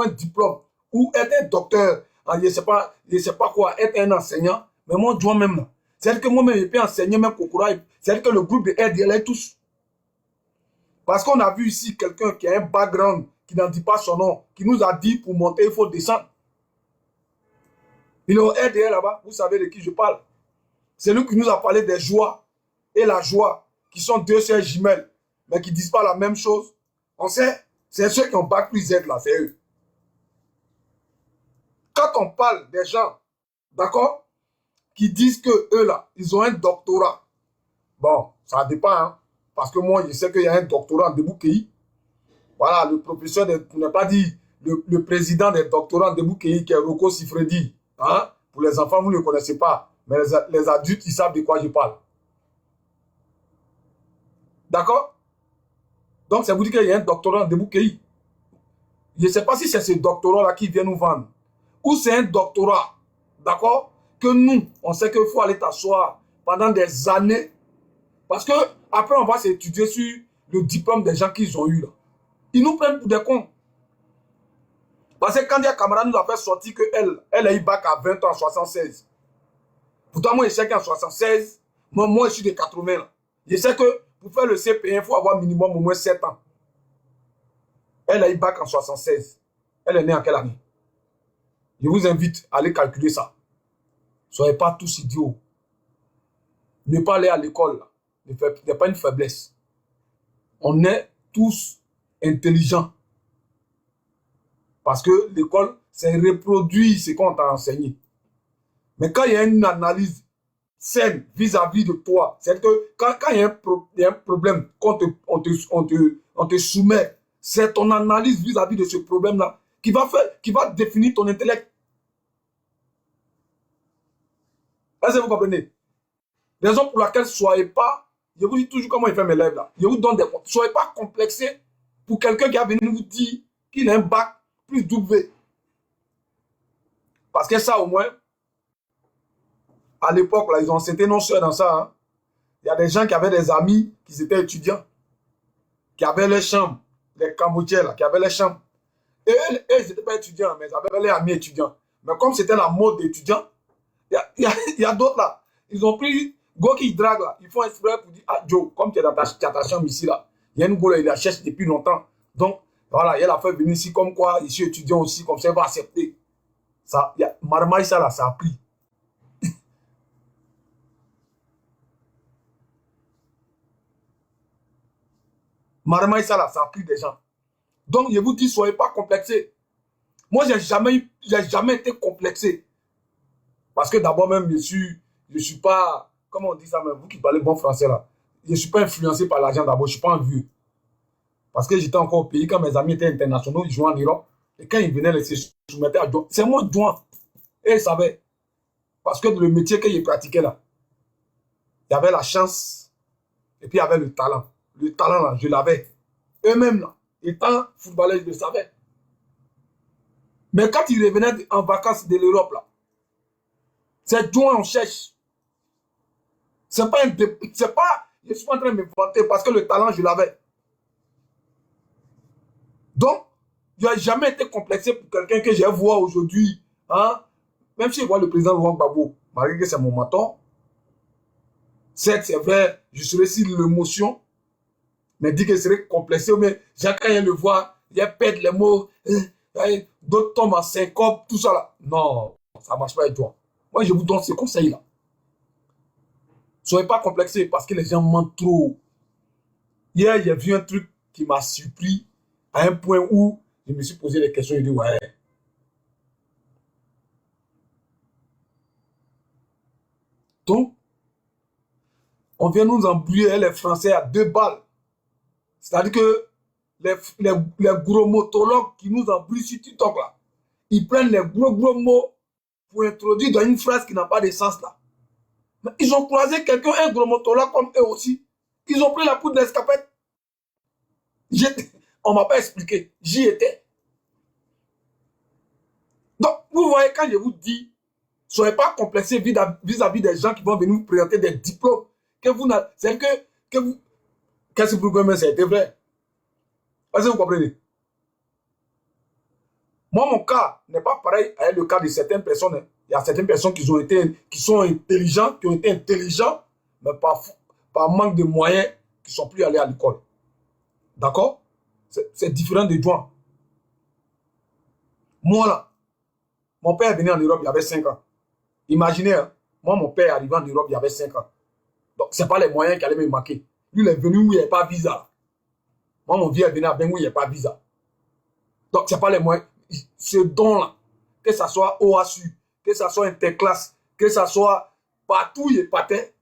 avoir un diplôme ou être un docteur, je ne sais pas quoi, être un enseignant, mais moi, je dois même là. C'est-à-dire que moi-même, je peux enseigner même Kokora. C'est-à-dire que le groupe de RDL est tous. Parce qu'on a vu ici quelqu'un qui a un background, qui n'en dit pas son nom, qui nous a dit pour monter, il faut descendre. Il est au RDL là-bas, vous savez de qui je parle. C'est lui qui nous a parlé des joies et la joie, qui sont deux sœurs jumelles, mais qui ne disent pas la même chose. On sait, c'est ceux qui ont bac plus Z là, c'est eux. Quand on parle des gens, d'accord, qui disent que eux là, ils ont un doctorat. Bon, ça dépend, hein, parce que moi, je sais qu'il y a un doctorat en Deboukéi. Voilà, le professeur, on n'a pas dit le président des doctorats en Deboukéi, qui est Roko Sifredi. Hein? Pour les enfants, vous ne le connaissez pas, mais les adultes, ils savent de quoi je parle. D'accord? Donc, ça vous dit qu'il y a un doctorat en Deboukéi. Je ne sais pas si c'est ce doctorat-là qui vient nous vendre. Ou c'est un doctorat, d'accord, que nous, on sait qu'il faut aller t'asseoir pendant des années. Parce que après, on va s'étudier sur le diplôme des gens qu'ils ont eu là. Ils nous prennent pour des cons. Parce que quand il y a camarade nous a fait sortir qu'elle a eu bac à 20 ans en 76. Pourtant, moi, je sais qu'en 76, moi, je suis de 80 là. Je sais que pour faire le CP1, il faut avoir minimum au moins 7 ans. Elle a eu bac en 76. Elle est née en quelle année? Je vous invite à aller calculer ça. Soyez pas tous idiots. Ne pas aller à l'école n'est pas une faiblesse. On est tous intelligents. Parce que l'école, c'est reproduire ce qu'on t'a enseigné. Mais quand il y a une analyse saine vis-à-vis de toi, c'est que quand il y a un problème qu'on te soumet, c'est ton analyse vis-à-vis de ce problème-là qui va définir ton intellect. Est-ce que vous comprenez? Raison pour laquelle soyez pas, je vous dis toujours comment il fait mes lèvres là, je vous donne des comptes. Soyez pas complexés pour quelqu'un qui a venu vous dire qu'il a un bac plus W. Parce que ça au moins, à l'époque, là, ils ont c'était non seuls dans ça. Hein. Il y a des gens qui avaient des amis qui étaient étudiants, qui avaient les chambres, les Cambodgiens là, qui avaient les chambres. Et eux, ils n'étaient pas étudiants, mais ils avaient les amis étudiants. Mais comme c'était la mode d'étudiants, il y a d'autres là. Ils ont pris go qui drague là. Ils font exprès pour dire, ah Joe, comme tu es dans ta chambre ici là, il y a une go là, il la cherche depuis longtemps. Donc, voilà, il a fait venir ici comme quoi, je suis étudiant aussi, comme ça, il va accepter. Ça, Marmaille, ça là, ça a pris. Marmaille, ça là, ça a pris des gens. Donc, je vous dis, soyez pas complexés. Moi, j'ai jamais été complexé. Parce que d'abord même, je suis pas, comment on dit ça même, vous qui parlez bon français là, je suis pas influencé par l'argent d'abord, je suis pas un vieux. Parce que j'étais encore au pays, quand mes amis étaient internationaux, ils jouaient en Europe, et quand ils venaient, ils se soumettaient à Douane. C'est moi Douane. Et ils savaient. Parce que le métier qu'ils pratiquaient là, il y avait la chance, et puis il y avait le talent. Le talent là, je l'avais. Eux-mêmes là, étant footballeurs, je le savais. Mais quand ils revenaient en vacances de l'Europe là, c'est Douane on cherche. C'est pas, je suis pas en train de me vanter parce que le talent, je l'avais. Donc, je n'ai jamais été complexé pour quelqu'un que je vois aujourd'hui. Hein? Même si je vois le président Laurent Gbagbo, malgré que c'est mon mentor, certes, c'est vrai, je serais sur l'émotion, mais dit que je serais complexé, mais quand il le voit, il perd les mots, d'autres tombent en syncope, tout ça là. Non, ça ne marche pas avec toi. Moi, je vous donne ces conseils-là. Soyez pas complexés parce que les gens mentent trop. Hier, j'ai vu un truc qui m'a surpris à un point où je me suis posé des questions. Je dis, ouais. Donc, on vient nous embrouiller les Français à 2 balles. C'est-à-dire que les gros motologues qui nous embrouillent sur TikTok là, ils prennent les gros mots pour introduire dans une phrase qui n'a pas de sens là. Mais ils ont croisé quelqu'un, un gros motologue comme eux aussi. Ils ont pris la poudre d'escapette. On ne m'a pas expliqué. J'y étais. Donc, vous voyez, quand je vous dis, soyez pas complexés vis-à-vis des gens qui vont venir vous présenter des diplômes. C'est que vous. Qu'est-ce que vous pouvez mettre, c'était vrai. Est-ce que vous comprenez? Moi, mon cas n'est pas pareil avec le cas de certaines personnes. Hein. Il y a certaines personnes qui sont intelligentes, qui ont été intelligents, mais par manque de moyens, qui ne sont plus allés à l'école. D'accord? C'est différent de toi. Moi, là, mon père est venu en Europe, il avait 5 ans. Imaginez, hein, moi, mon père est arrivé en Europe, il avait 5 ans. Donc, ce n'est pas les moyens qui allaient me marquer. Lui, il est venu où il n'y avait pas de visa. Moi, mon vieux est venu à Ben où il n'y a pas de visa. Donc, ce n'est pas les moyens. Ce don-là, que ce soit OASU, que ce soit interclasse, que ce soit partout, il est partait.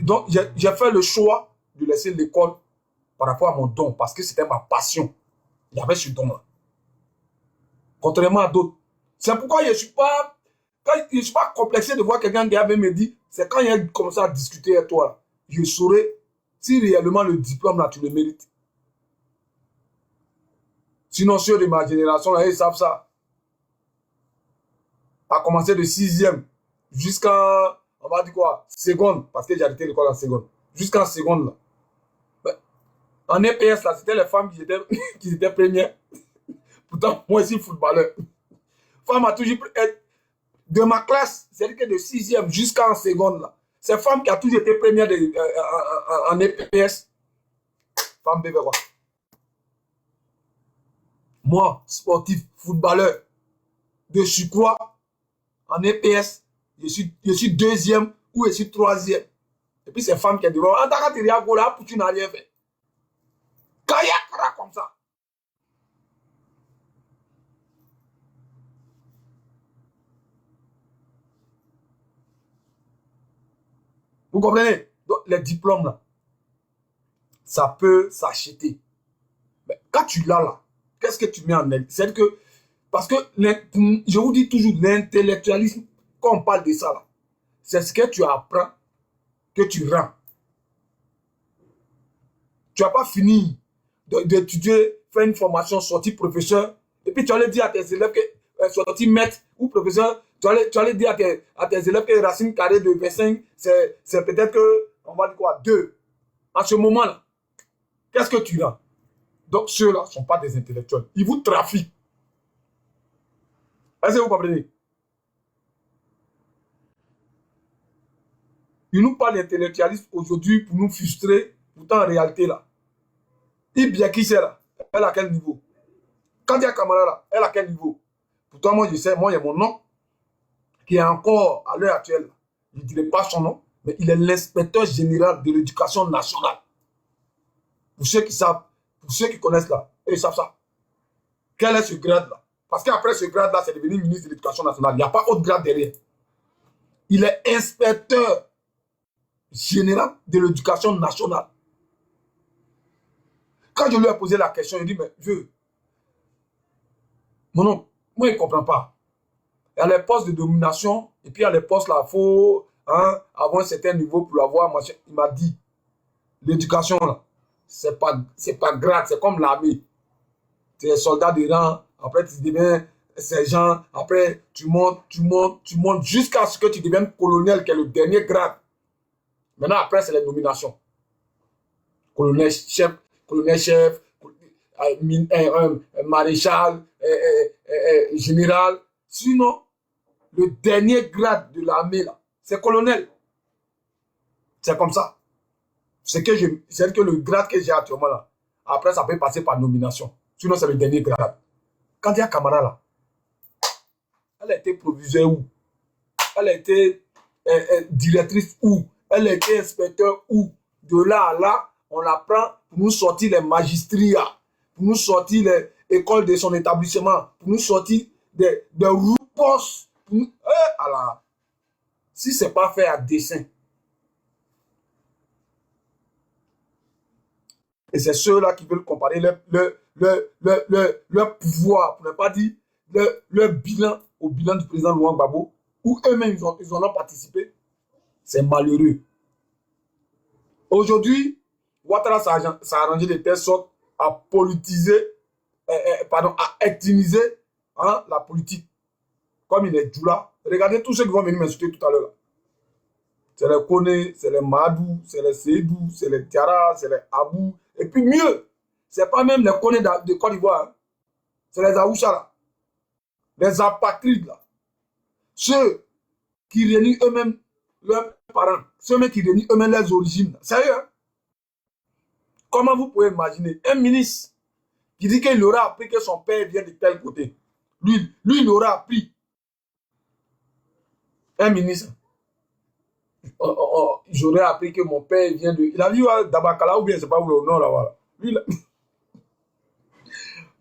Donc, j'ai fait le choix de laisser l'école par rapport à mon don, parce que c'était ma passion. Il y avait ce don-là. Contrairement à d'autres. C'est pourquoi je ne suis pas complexé de voir quelqu'un qui avait me dit, c'est quand il a commencé à discuter avec toi, je saurais si réellement le diplôme là, tu le mérites. Sinon, ceux de ma génération, là, ils savent ça. À commencer de 6e jusqu'à, on va dire quoi, seconde, parce que j'ai arrêté l'école en seconde. Jusqu'en seconde, là. Ben, en EPS, là, c'était les femmes qui étaient, qui étaient premières. Pourtant, moi aussi, footballeur. Femme a toujours été de ma classe, c'est-à-dire que de 6e jusqu'en seconde, là. C'est femme qui a toujours été première en EPS. Femme bébé, quoi. Moi, sportif, footballeur, de surcroît, en EPS, je suis 2e ou je suis 3e. Et puis c'est femme qui est devant. En tant que tu as pour tu n'as rien fait. Kayakra comme ça. Vous comprenez? Donc, les diplômes, là, ça peut s'acheter. Mais quand tu l'as là, qu'est-ce que tu mets en aide? C'est que, parce que, je vous dis toujours, l'intellectualisme, quand on parle de ça là, c'est ce que tu apprends, que tu rends. Tu n'as pas fini d'étudier, faire une formation, sortir professeur, et puis tu allais dire à tes élèves que sortir maître ou professeur, tu allais dire à tes élèves que racine carrée de 25, c'est peut-être que, on va dire quoi, 2. À ce moment-là, qu'est-ce que tu as? Donc ceux-là ne sont pas des intellectuels. Ils vous trafiquent. Est-ce que vous comprenez? Ils nous parlent d'intellectualisme aujourd'hui pour nous frustrer, pourtant en réalité là. Ibia qui c'est là? Elle à quel niveau? Kandia Kamara là, elle à quel niveau? Pourtant moi je sais, moi il y a mon nom qui est encore à l'heure actuelle. Je ne dirai pas son nom, mais il est l'inspecteur général de l'éducation nationale. Pour ceux qui savent, pour ceux qui connaissent là, ils savent ça. Quel est ce grade-là? Parce qu'après ce grade-là, c'est devenu ministre de l'Éducation nationale. Il n'y a pas autre grade derrière. Il est inspecteur général de l'éducation nationale. Quand je lui ai posé la question, il dit, mais vieux, mon oncle, moi, il ne comprend pas. Il y a les postes de domination, et puis il y a les postes là, il faut avoir un certain niveau pour l'avoir. Il m'a dit, l'éducation là, c'est pas grade, c'est comme l'armée. Tu es soldat de rang, après tu deviens sergent, après tu montes jusqu'à ce que tu deviennes colonel, qui est le dernier grade. Maintenant, après, c'est les nominations. Colonel chef, maréchal, général. Sinon, le dernier grade de l'armée, là, c'est colonel. C'est comme ça. C'est que le grade que j'ai actuellement là. Après, ça peut passer par nomination. Sinon, c'est le dernier grade. Quand il y a Camara là, elle a été proviseur où? Elle a été directrice où? Elle a été inspecteur où? De là à là, on la prend pour nous sortir les magistrats, pour nous sortir les écoles de son établissement, pour nous sortir des roupos. Alors, si ce n'est pas fait à dessein, et c'est ceux-là qui veulent comparer leur pouvoir, pour ne pas dire leur bilan au bilan du président Laurent Gbagbo, où eux-mêmes ils en ont participé, c'est malheureux. Aujourd'hui, Ouattara s'est arrangé de telle sorte à politiser, à ethniser la politique. Comme il est Djoula. Regardez tous ceux qui vont venir m'insulter tout à l'heure. C'est les Kone, c'est les Madou, c'est les Seydou, c'est les Tiara, c'est les Abou. Et puis mieux, ce n'est pas même les Kone de Côte d'Ivoire. C'est les Aoucha là. Les apatrides là. Ceux qui renient eux-mêmes leurs parents. Ceux qui renient eux-mêmes leurs origines. Sérieux, hein? Comment vous pouvez imaginer un ministre qui dit qu'il aura appris que son père vient de tel côté. Lui il aura appris. Un ministre. J'aurais appris que mon père vient de... Il a vu d'Abakala ou bien c'est pas où le nom là. Voilà. Lui, là.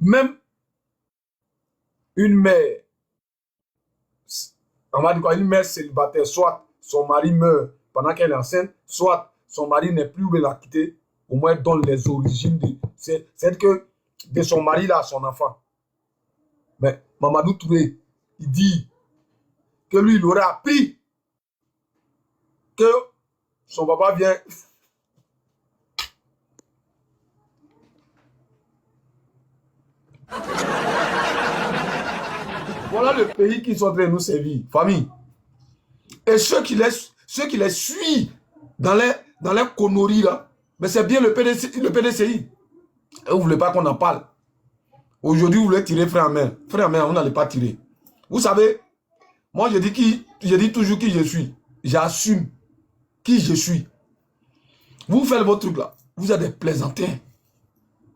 Même une mère, on va dire quoi, une mère célibataire, soit son mari meurt pendant qu'elle est enceinte, soit son mari n'est plus où elle l'a quitté, au moins donne les origines. C'est que de son mari là à son enfant. Mais Mamadou Touré, il dit que lui, il aurait appris que son papa vient... Voilà le pays qui sont en train de nous servir, famille. Et ceux qui les suivent dans les conneries là, mais c'est bien le PDCI. Et vous ne voulez pas qu'on en parle. Aujourd'hui, vous voulez tirer frère en main. Frère en main, on n'allait pas tirer. Vous savez, moi je dis toujours qui je suis. J'assume qui je suis. Vous faites votre truc là. Vous êtes des plaisantins.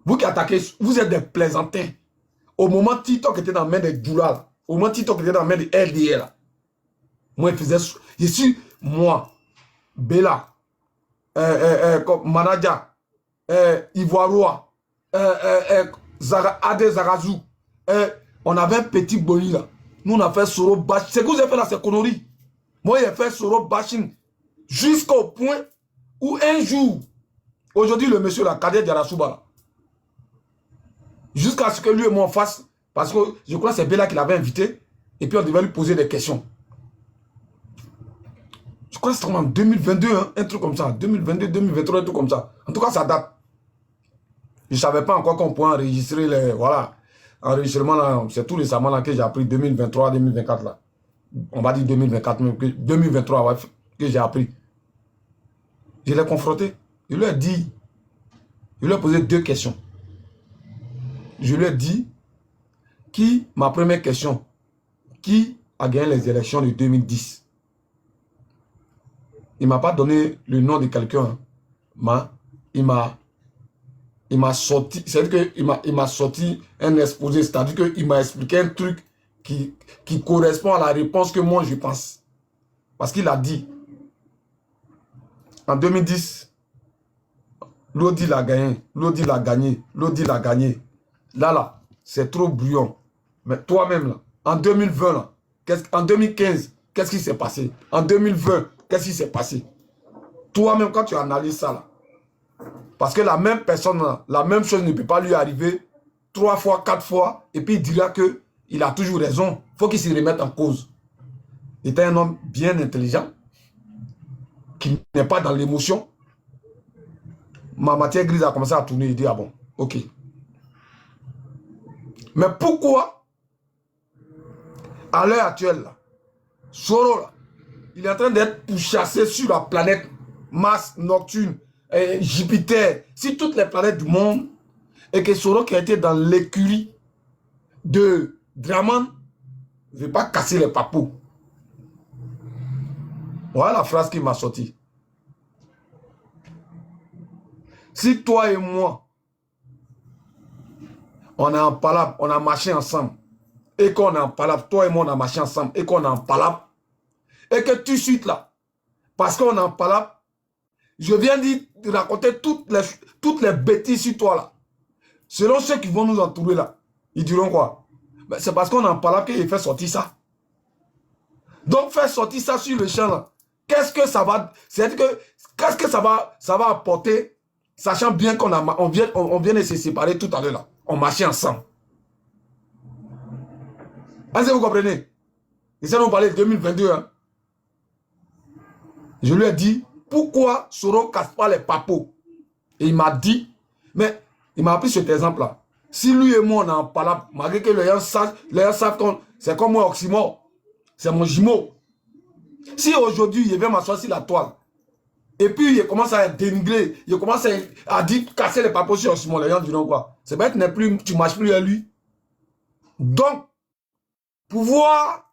Vous qui attaquez, vous êtes des plaisantins. Au moment où TikTok était dans la main des Djoula, au moment où TikTok était dans la main des LDR, moi, je faisais... Je suis, moi, Bella, Manadia, Ivoirois, Ade Zarazou, on avait un petit boni là. Nous, on a fait Soro bashing. C'est que vous avez fait là, c'est conneries. Moi, j'ai fait Soro bashing jusqu'au point où un jour, aujourd'hui, le monsieur là, Kader Diarasouba là, jusqu'à ce que lui et moi on fasse, parce que je crois que c'est Bella qui l'avait invité, et puis on devait lui poser des questions. Je crois que c'était en 2022, hein, un truc comme ça, 2022, 2023, un truc comme ça. En tout cas, ça date. Je ne savais pas encore qu'on pouvait enregistrer les, voilà, enregistrement là, c'est tout récemment là que j'ai appris, 2023, 2024 là. On va dire 2024, 2023, ouais, que j'ai appris. Je l'ai confronté. Je lui ai dit, je lui ai posé 2 questions. Je lui ai dit, ma première question, qui a gagné les élections de 2010? Il ne m'a pas donné le nom de quelqu'un. Il m'a sorti, c'est-à-dire qu'il m'a sorti un exposé, c'est-à-dire qu'il m'a expliqué un truc qui correspond à la réponse que moi je pense. Parce qu'il a dit, en 2010, Lodi l'a gagné, Lodi l'a gagné, Lodi l'a gagné. Là, c'est trop brouillon. Mais toi-même, là, en 2020, là, en 2015, qu'est-ce qui s'est passé? En 2020, qu'est-ce qui s'est passé? Toi-même, quand tu analyses ça, là, parce que la même personne, là, la même chose ne peut pas lui arriver 3 fois, 4 fois, et puis il dira qu'il a toujours raison. Il faut qu'il se remette en cause. Il était un homme bien intelligent, qui n'est pas dans l'émotion. Ma matière grise a commencé à tourner, il dit, ah bon, ok. Mais pourquoi, à l'heure actuelle, là, Soro, là, il est en train d'être pourchassé sur la planète Mars, Neptune, Jupiter, sur toutes les planètes du monde, et que Soro qui a été dans l'écurie de Draman ne veut pas casser les papous. Voilà la phrase qui m'a sorti. Si toi et moi, on est en palabre, on a marché ensemble, et qu'on est en palabre, toi et moi on a marché ensemble, et qu'on est en palabre, et que tu suites là, parce qu'on est en palabre, je viens de raconter toutes les bêtises sur toi là. Selon ceux qui vont nous entourer là, ils diront quoi? Ben, c'est parce qu'on est en palabre qu'il fait sortir ça. Donc faire sortir ça sur le champ là, qu'est-ce que ça va, c'est-à-dire que qu'est-ce que ça va apporter, sachant bien qu'on vient de se séparer tout à l'heure là, on marchait ensemble. Est-ce que vous comprenez? Et ça nous parlait de 2022. Hein? Je lui ai dit, pourquoi Soro ne casse pas les papos? Et il m'a dit, mais il m'a appris cet exemple-là. Si lui et moi on en parle, malgré que les gens savent que c'est comme moi Oxymore, c'est mon jumeau. Si aujourd'hui il vient m'asseoir sur la toile, et puis il commence à dénigrer, il commence à dire casser les papos sur Oxymore, les gens diront quoi? C'est bête, tu ne marches plus à lui. Donc, pour voir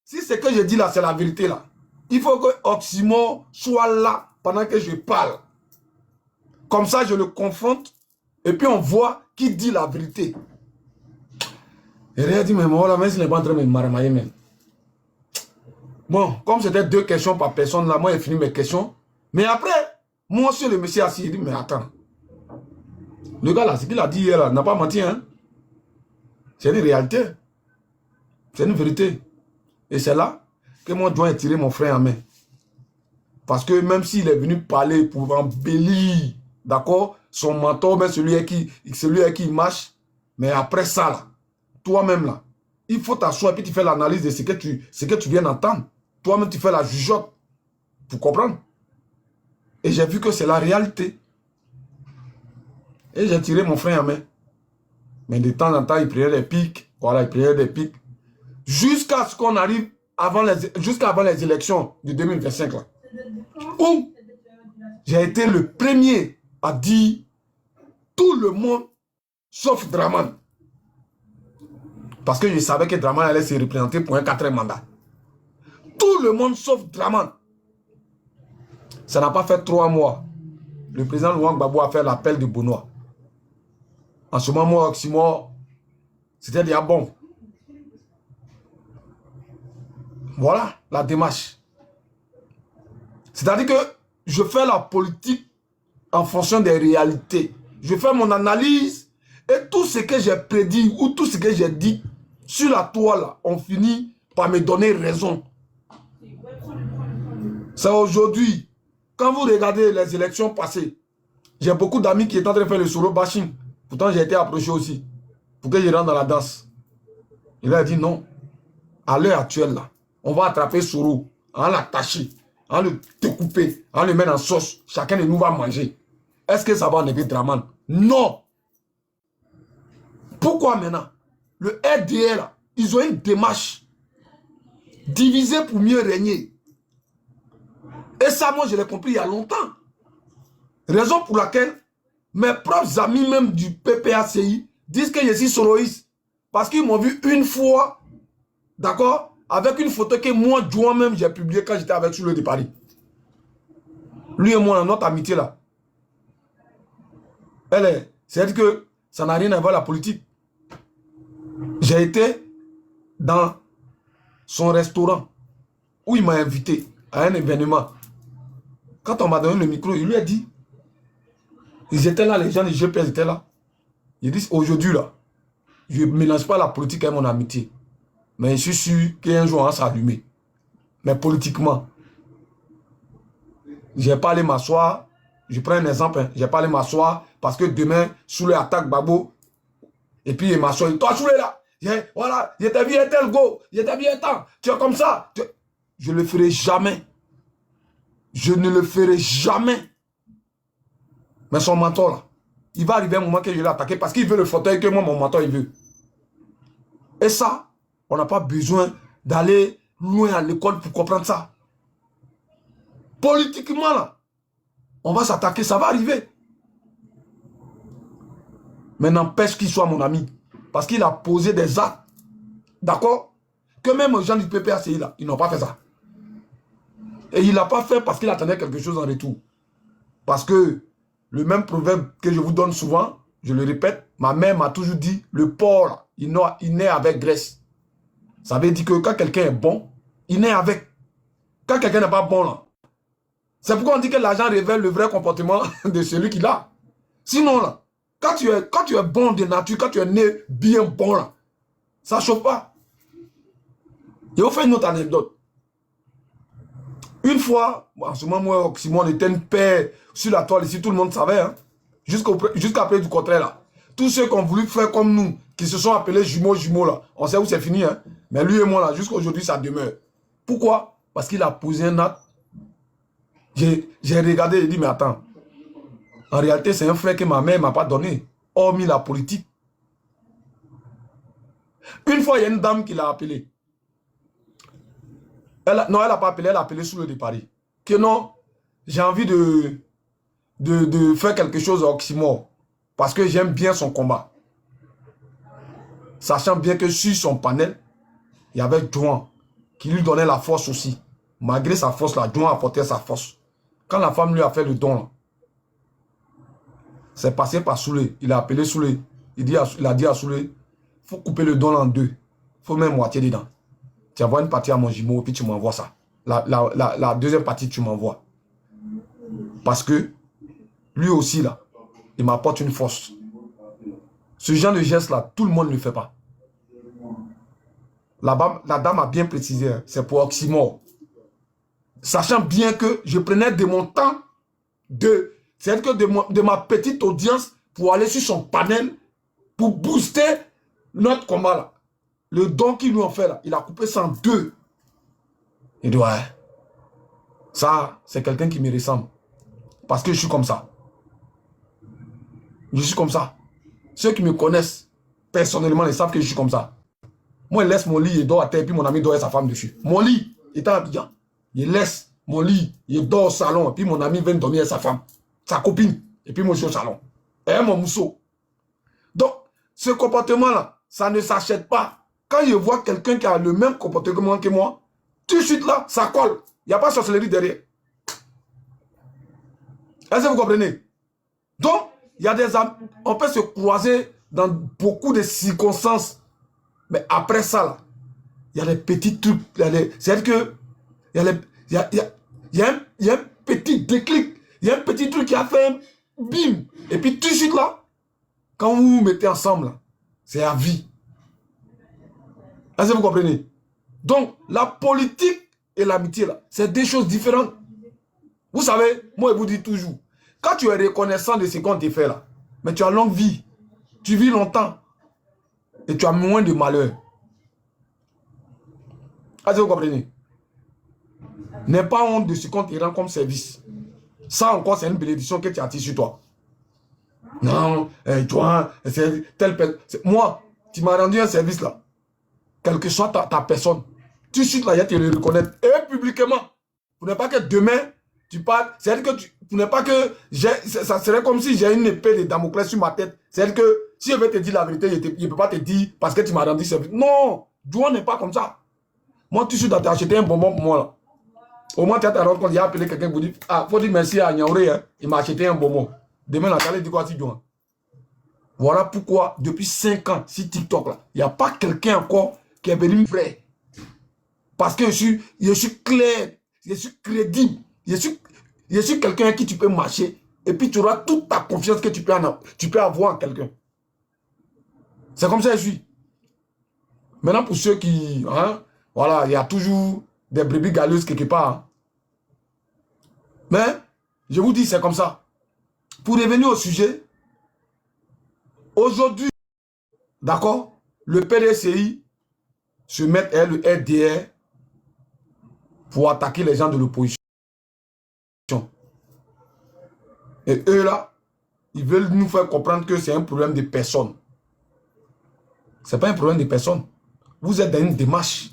si ce que je dis là, c'est la vérité là, il faut que Oxymore soit là pendant que je parle. Comme ça, je le confronte et puis on voit qui dit la vérité. Et rien dit, mais moi, là, même s'il n'est pas en train de me marmailler même. Bon, comme c'était 2 questions par personne, là, moi, j'ai fini mes questions. Mais après, moi aussi, le monsieur assis, il dit, mais attends. Le gars là, ce qu'il a dit hier, là, n'a pas menti, hein. C'est une réalité. C'est une vérité. Et c'est là que moi, je dois tirer mon frère en main. Parce que même s'il est venu parler pour embellir, d'accord, son mentor, mais celui avec qui il marche, mais après ça, là, toi-même, là, il faut t'asseoir et puis tu fais l'analyse de ce que tu viens d'entendre. Toi-même, tu fais la jugeote pour comprendre. Et j'ai vu que c'est la réalité. Et j'ai tiré mon frère en main. Mais de temps en temps, il priait des pics. Voilà, il priait des pics. Jusqu'à ce qu'on arrive jusqu'à avant les élections de 2025. Là, où j'ai été le premier à dire tout le monde sauf Draman. Parce que je savais que Draman allait se représenter pour un 4e mandat. Tout le monde sauf Draman. Ça n'a pas fait 3 mois. Le président Laurent Gbagbo a fait l'appel de Benoît. En ce moment, Oxymore, c'était déjà bon. Voilà la démarche. C'est-à-dire que je fais la politique en fonction des réalités. Je fais mon analyse et tout ce que j'ai prédit ou tout ce que j'ai dit sur la toile, on finit par me donner raison. C'est aujourd'hui, quand vous regardez les élections passées, j'ai beaucoup d'amis qui étaient en train de faire le solo bashing. Pourtant, j'ai été approché aussi pour que je rentre dans la danse. Il a dit non. À l'heure actuelle, là, on va attraper Soro, on va l'attacher, on va le découper, on va le mettre en sauce. Chacun de nous va manger. Est-ce que ça va enlever Draman? Non. Pourquoi maintenant? Le RDR, ils ont une démarche divisée pour mieux régner. Et ça, moi, je l'ai compris il y a longtemps. Raison pour laquelle mes propres amis même du PPACI disent que je suis soroïste. Parce qu'ils m'ont vu une fois, d'accord, avec une photo que moi-même, j'ai publiée quand j'étais avec Souleux de Paris. Lui et moi, notre amitié là. C'est-à-dire que ça n'a rien à voir avec la politique. J'ai été dans son restaurant où il m'a invité à un événement. Quand on m'a donné le micro, il lui a dit, ils étaient là, les gens du GPS étaient là. Il dit, aujourd'hui là, je ne mélange pas la politique avec mon amitié. Mais je suis sûr qu'un jour on va s'allumer. Mais politiquement, je n'ai pas allé m'asseoir. Je prends un exemple, hein, je n'ai pas allé m'asseoir parce que demain, Soulé attaque Babo. Et puis il m'assoit. Toi, Soulé là, voilà, je t'ai vu un tel go, je t'ai vu un temps, tu es comme ça. Je ne le ferai jamais. Je ne le ferai jamais. Mais son mentor là, il va arriver un moment que je l'ai attaqué parce qu'il veut le fauteuil que moi, mon mentor, il veut. Et ça, on n'a pas besoin d'aller loin à l'école pour comprendre ça. Politiquement, là, on va s'attaquer, ça va arriver. Mais n'empêche qu'il soit mon ami. Parce qu'il a posé des actes. D'accord? Que même les gens du PPACI, là, ils n'ont pas fait ça. Et il ne l'a pas fait parce qu'il attendait quelque chose en retour. Parce que le même proverbe que je vous donne souvent, je le répète, ma mère m'a toujours dit, le porc, il naît avec graisse. Ça veut dire que quand quelqu'un est bon, il naît avec. Quand quelqu'un n'est pas bon, là, c'est pourquoi on dit que l'argent révèle le vrai comportement de celui qui l'a. Sinon, là, quand tu es bon de nature, quand tu es né bien bon, là, ça ne chauffe pas. Je vais vous faire une autre anecdote. Une fois, en ce moment, moi, Oxymore, on était une paix sur la toile ici, tout le monde savait, hein, jusqu'à après du contraire, là. Tous ceux qui ont voulu faire comme nous, qui se sont appelés jumeaux, là, on sait où c'est fini, hein. Mais lui et moi, là, jusqu'à aujourd'hui, ça demeure. Pourquoi? Parce qu'il a posé un acte. J'ai regardé et dit, mais attends, en réalité, c'est un frère que ma mère ne m'a pas donné, hormis la politique. Une fois, il y a une dame qui l'a appelé. Non, elle n'a pas appelé, elle a appelé Souleux de Paris. Que non, j'ai envie de faire quelque chose à Oxymore. Parce que j'aime bien son combat. Sachant bien que sur son panel, il y avait Juan qui lui donnait la force aussi. Malgré sa force, là, Juan apportait sa force. Quand la femme lui a fait le don, c'est passé par Soulé. Il a appelé Soulé. Il a dit à Soulé, il faut couper le don en deux. Il faut mettre moitié dedans. Tu envoies une partie à mon jumeau, puis tu m'envoies ça. La deuxième partie, tu m'envoies. Parce que lui aussi, là, il m'apporte une force. Ce genre de geste-là, tout le monde ne le fait pas. La dame a bien précisé, hein, c'est pour Oxymore. Sachant bien que je prenais de mon temps, c'est-à-dire que de ma petite audience, pour aller sur son panel, pour booster notre combat là. Le don qu'ils lui ont fait là, il a coupé ça en deux. Il dit ouais, ça c'est quelqu'un qui me ressemble. Parce que je suis comme ça. Je suis comme ça. Ceux qui me connaissent personnellement, ils savent que je suis comme ça. Moi, il laisse mon lit, il dort à terre, puis mon ami dort avec sa femme dessus. Mon lit est en Abidjan. Il laisse mon lit, il dort au salon, puis mon ami vient dormir avec sa femme, sa copine, et puis moi je suis au salon. Et mon mousseau. Donc, ce comportement-là, ça ne s'achète pas. Quand je vois quelqu'un qui a le même comportement que moi, tout de suite là, ça colle. Il n'y a pas de sorcellerie derrière. Est-ce que vous comprenez? Donc, il y a des amis, on peut se croiser dans beaucoup de circonstances. Mais après ça, là, il y a des petits trucs. C'est-à-dire que il y a un petit déclic. Il y a un petit truc qui a fait un bim. Et puis tout de suite là, quand vous vous mettez ensemble, c'est à vie. Est-ce que vous comprenez? Donc, la politique et l'amitié, là, c'est deux choses différentes. Vous savez, moi, je vous dis toujours, quand tu es reconnaissant de ce qu'on t'a fait là, mais tu as longue vie, tu vis longtemps, et tu as moins de malheur. Est-ce que vous comprenez? N'aie pas honte de ce qu'on te rend comme service. Ça encore, c'est une bénédiction que tu as tirée sur toi. Non, toi, c'est tel personne. Moi, tu m'as rendu un service là. Quelle que soit ta personne. Tout de suite là, il y a te le reconnaître. Et publiquement. Pour ne pas que demain, tu parles. C'est-à-dire que pour ne pas que ça serait comme si j'ai une épée de Damoclès sur ma tête. C'est-à-dire que si je vais te dire la vérité, je ne peux pas te dire parce que tu m'as rendu service. Non, Dieu n'est pas comme ça. Moi, tout de suite, tu as acheté un bonbon pour moi là. Au moins, tu as rendu compte, il a appelé quelqu'un pour dire, ah, faut dire merci à Nyaouré, hein, il m'a acheté un bonbon. Demain, la télé dit quoi, si Dieu. Voilà pourquoi, depuis 5 ans, sur TikTok, là, il n'y a pas quelqu'un encore qui est venu vrai. Parce que je suis clair, je suis crédible, je suis quelqu'un à qui tu peux marcher, et puis tu auras toute ta confiance que tu peux avoir en quelqu'un. C'est comme ça que je suis. Maintenant, pour ceux qui, hein, voilà, il y a toujours des brebis galeuses quelque part. Hein. Mais, je vous dis, c'est comme ça. Pour revenir au sujet, aujourd'hui, d'accord, le PDCI se met le RDR pour attaquer les gens de l'opposition. Et eux là, ils veulent nous faire comprendre que c'est un problème de personne. Ce n'est pas un problème de personne. Vous êtes dans une démarche.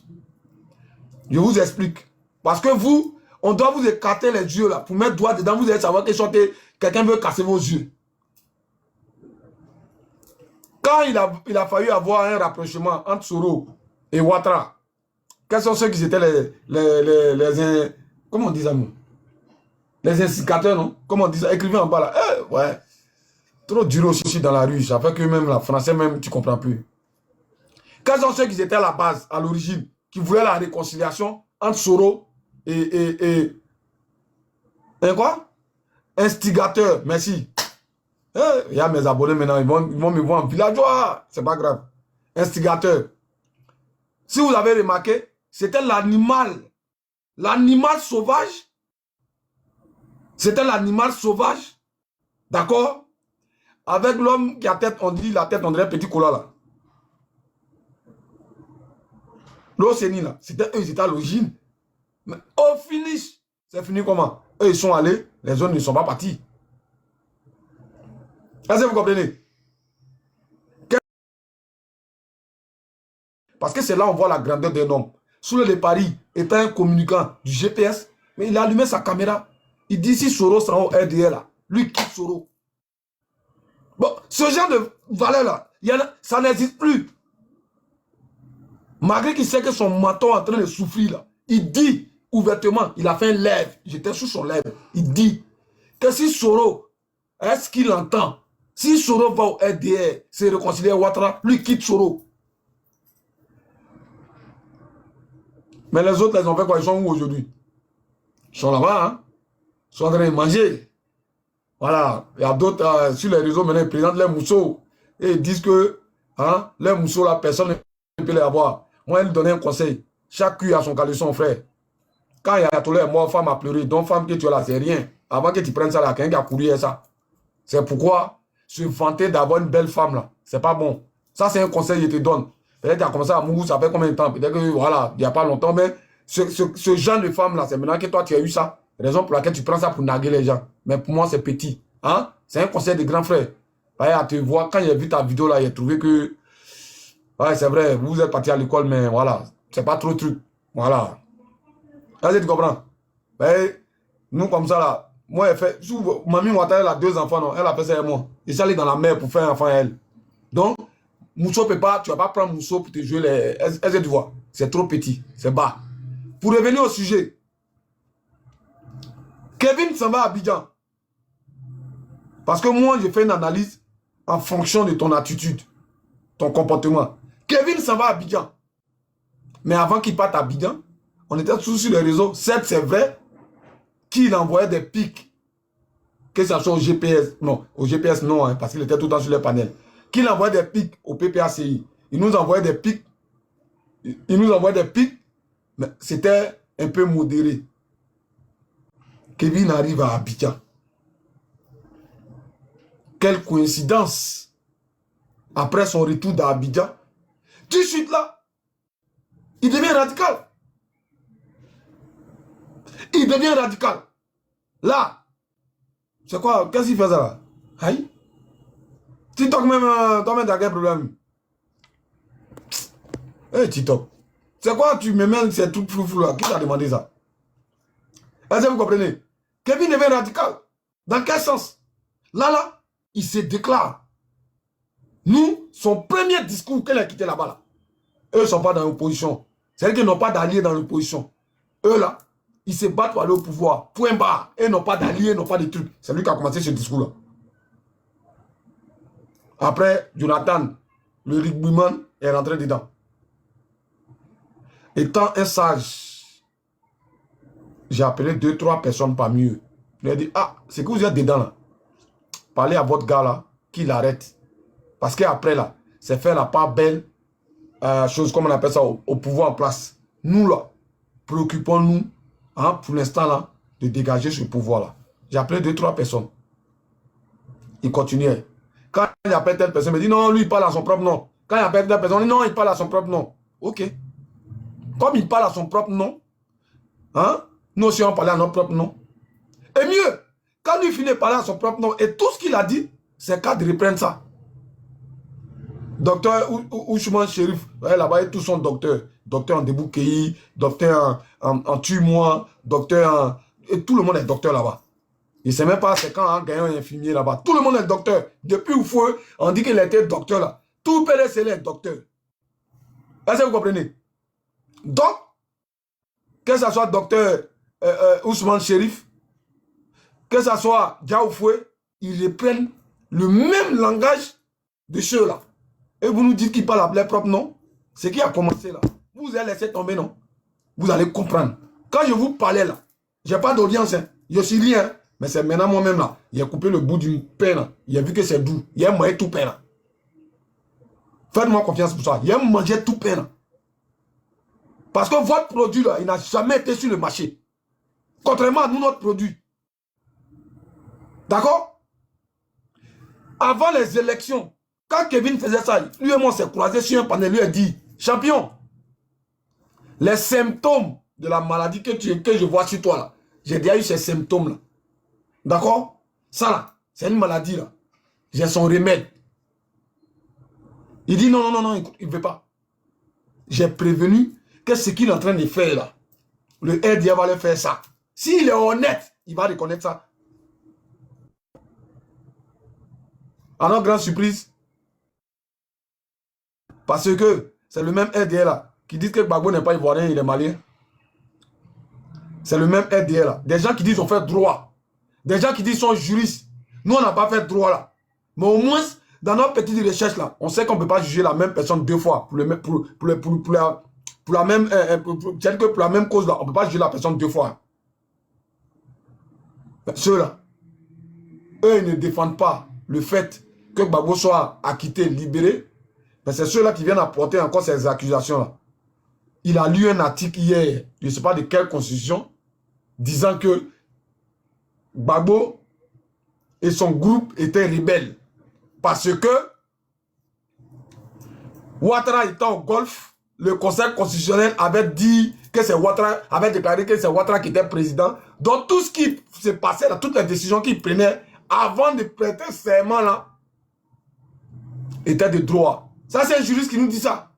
Je vous explique. Parce que vous, on doit vous écarter les yeux là. Pour mettre doigt dedans, vous allez savoir que quelqu'un veut casser vos yeux. Quand il a fallu avoir un rapprochement entre Soro et Ouattara, quels sont ceux qui étaient comment on dit ça, nous? Les instigateurs, non? Comment on dit ça? Écrivez en bas là. Ouais. Trop dur aussi dans la rue. Ça fait que même la français, même, tu ne comprends plus. Quels sont ceux qui étaient à la base, à l'origine, qui voulaient la réconciliation entre Soro et quoi? Instigateur, merci. Il y a mes abonnés maintenant, ils vont me voir en villageois. C'est pas grave. Instigateur. Si vous avez remarqué, c'était l'animal. L'animal sauvage. C'était l'animal sauvage. D'accord? Avec l'homme qui a tête, on dit la tête, on dirait petit cola là. L'Océanie là, c'était eux, ils étaient à l'origine. Mais au finish, c'est fini comment? Eux, ils sont allés, les autres ne sont pas partis. Est-ce que vous comprenez? Parce que c'est là où on voit la grandeur d'un homme. Soulé de Paris étant un communicant du GPS, mais il a allumé sa caméra. Il dit si Soro sera au RDR là, lui quitte Soro. Bon, ce genre de valeur là, ça n'existe plus. Malgré qu'il sait que son menton est en train de souffrir, là, il dit ouvertement, il a fait un lèvre, j'étais sous son lèvre, il dit que si Soro, est-ce qu'il entend? Si Soro va au RDR, se réconcilier Ouattara, lui quitte Soro. Mais les autres, ils ont fait quoi? Ils sont où aujourd'hui? Ils sont là-bas, hein? Ils sont en train de manger. Voilà. Il y a d'autres sur les réseaux, maintenant, ils présentent les mousseaux. Et ils disent que hein, les mousseaux, là, personne ne peut les avoir. Moi, ils donnent un conseil. Chaque cul a son caleçon, frère. Quand il y a tout l'air mort, femme a pleuré. Donc, femme que tu as là, c'est rien. Avant que tu prennes ça là, quelqu'un qui a couru ça. C'est pourquoi se vanter d'avoir une belle femme là, c'est pas bon. Ça, c'est un conseil que je te donne. Peut-être que tu as commencé à mourir, ça fait combien de temps? Peut-être que voilà, il n'y a pas longtemps, mais ce genre de femme là, c'est maintenant que toi tu as eu ça. Raison pour laquelle tu prends ça pour narguer les gens. Mais pour moi, c'est petit. Hein? C'est un conseil de grand frère. À te voir, quand j'ai vu ta vidéo là, j'ai trouvé que. Ouais, c'est vrai, vous êtes parti à l'école, mais voilà, c'est pas trop truc. Voilà. Vas-y, tu comprends? Mais nous, comme ça là, moi, elle fait. Mamie Ouattara, elle a 2 enfants, non? Elle a fait ça et moi. Et ça, elle est dans la mer pour faire un enfant à elle. Donc, Mousso peut pas, tu vas pas prendre Mousso pour te jouer les. Est-ce que tu vois? C'est trop petit, c'est bas. Pour revenir au sujet, Kevin s'en va à Abidjan. Parce que moi, j'ai fait une analyse en fonction de ton attitude, ton comportement. Kevin s'en va à Abidjan. Mais avant qu'il parte à Abidjan, on était tous sur les réseaux. Certes, c'est vrai qu'il envoyait des pics. Que ce soit au GPS. Non, au GPS, non, hein, parce qu'il était tout le temps sur les panels. Qu'il envoyait des pics au PPACI. Il nous envoyait des pics. Il nous envoyait des pics. Mais c'était un peu modéré. Kevin arrive à Abidjan. Quelle coïncidence. Après son retour d'Abidjan, tout de suite là, il devient radical. Il devient radical. Là, c'est quoi? Qu'est-ce qu'il fait ça là? Aïe. TikTok même, toi-même, t'as quel problème? Hey, TikTok. C'est quoi tu me mets ces trucs flou là? Qui t'a demandé ça? Est-ce que vous comprenez? Kevin devient radical. Dans quel sens? Là, il se déclare. Nous, son premier discours qu'elle a quitté là-bas, là, eux ne sont pas dans l'opposition. C'est-à-dire qu'ils n'ont pas d'alliés dans l'opposition. Eux là, ils se battent pour aller au pouvoir. Point barre. Ils n'ont pas d'alliés, ils n'ont pas de trucs. C'est lui qui a commencé ce discours-là. Après, Jonathan, le rugbyman, est rentré dedans. Étant un sage, j'ai appelé 2-3 personnes parmi eux. Je lui ai dit, ah, c'est que vous êtes dedans là. Parlez à votre gars là, qu'il arrête. Parce qu'après là, c'est faire la part belle chose, comme on appelle ça, au pouvoir en place. Nous là, préoccupons-nous, hein, pour l'instant là, de dégager ce pouvoir là. J'ai appelé 2-3 personnes. Il continuait. Quand il appelle telle personne, il me dit non, lui il parle à son propre nom. Quand il appelle telle personne, il dit non, il parle à son propre nom. Ok. Comme il parle à son propre nom, hein, nous aussi on parle à notre propre nom. Et mieux, quand il finit de parler à son propre nom, et tout ce qu'il a dit, c'est qu'à de reprendre ça. Docteur Ousmane Chérif, là-bas, tous sont docteurs. Docteur en Deboukéi, docteur en Tue-moi, docteur en... Et tout le monde est docteur là-bas. Il ne sait même pas c'est quand on gagne un infirmier là-bas. Tout le monde est docteur. Depuis où faut, on dit qu'il était docteur là. Tout PDC est docteur. Est-ce que vous comprenez? Donc, que ce soit docteur Ousmane Chérif, que ce soit Diaoufoué, ils reprennent le même langage de ceux-là. Et vous nous dites qu'ils parlent à leur propre nom. C'est qui a commencé là. Vous allez laisser tomber, non? Vous allez comprendre. Quand je vous parlais là, je n'ai pas d'audience. Hein. Je suis rien. Mais c'est maintenant moi-même là. Il a coupé le bout d'une peine. Il a vu que c'est doux. Il a mangé tout peine. Faites-moi confiance pour ça. Il a mangé tout peine. Parce que votre produit là, il n'a jamais été sur le marché. Contrairement à nous, notre produit. D'accord? Avant les élections, quand Kevin faisait ça, lui et moi s'est croisé sur un panel, lui a dit, champion, les symptômes de la maladie que je vois sur toi là, j'ai déjà eu ces symptômes là. D'accord? Ça là, c'est une maladie là. J'ai son remède. Il dit non, non, non, non, il ne veut pas. J'ai prévenu que ce qu'il est en train de faire là, le RDA va le faire ça. S'il est honnête, il va reconnaître ça. À notre grande surprise, parce que c'est le même RDA là qui disent que Gbagbo n'est pas ivoirien, il est malien. C'est le même RDR là. Des gens qui disent on fait droit. Des gens qui disent sont juristes. Nous, on n'a pas fait droit là. Mais au moins, dans notre petite recherche là, on sait qu'on ne peut pas juger la même personne deux fois. Pour la même cause là, on ne peut pas juger la personne deux fois. Ceux-là, eux, ils ne défendent pas le fait que Gbagbo soit acquitté, libéré. Mais c'est ceux-là qui viennent apporter encore ces accusations-là. Il a lu un article hier, je ne sais pas de quelle constitution, disant que Gbagbo et son groupe étaient rebelles. Parce que Ouattara étant au Golfe, le Conseil constitutionnel avait dit que c'est Ouattara, avait déclaré que c'est Ouattara qui était président. Donc tout ce qui se passait là, toutes les décisions qu'il prenait avant de prêter serment là, étaient de droit. Ça, c'est un juriste qui nous dit ça.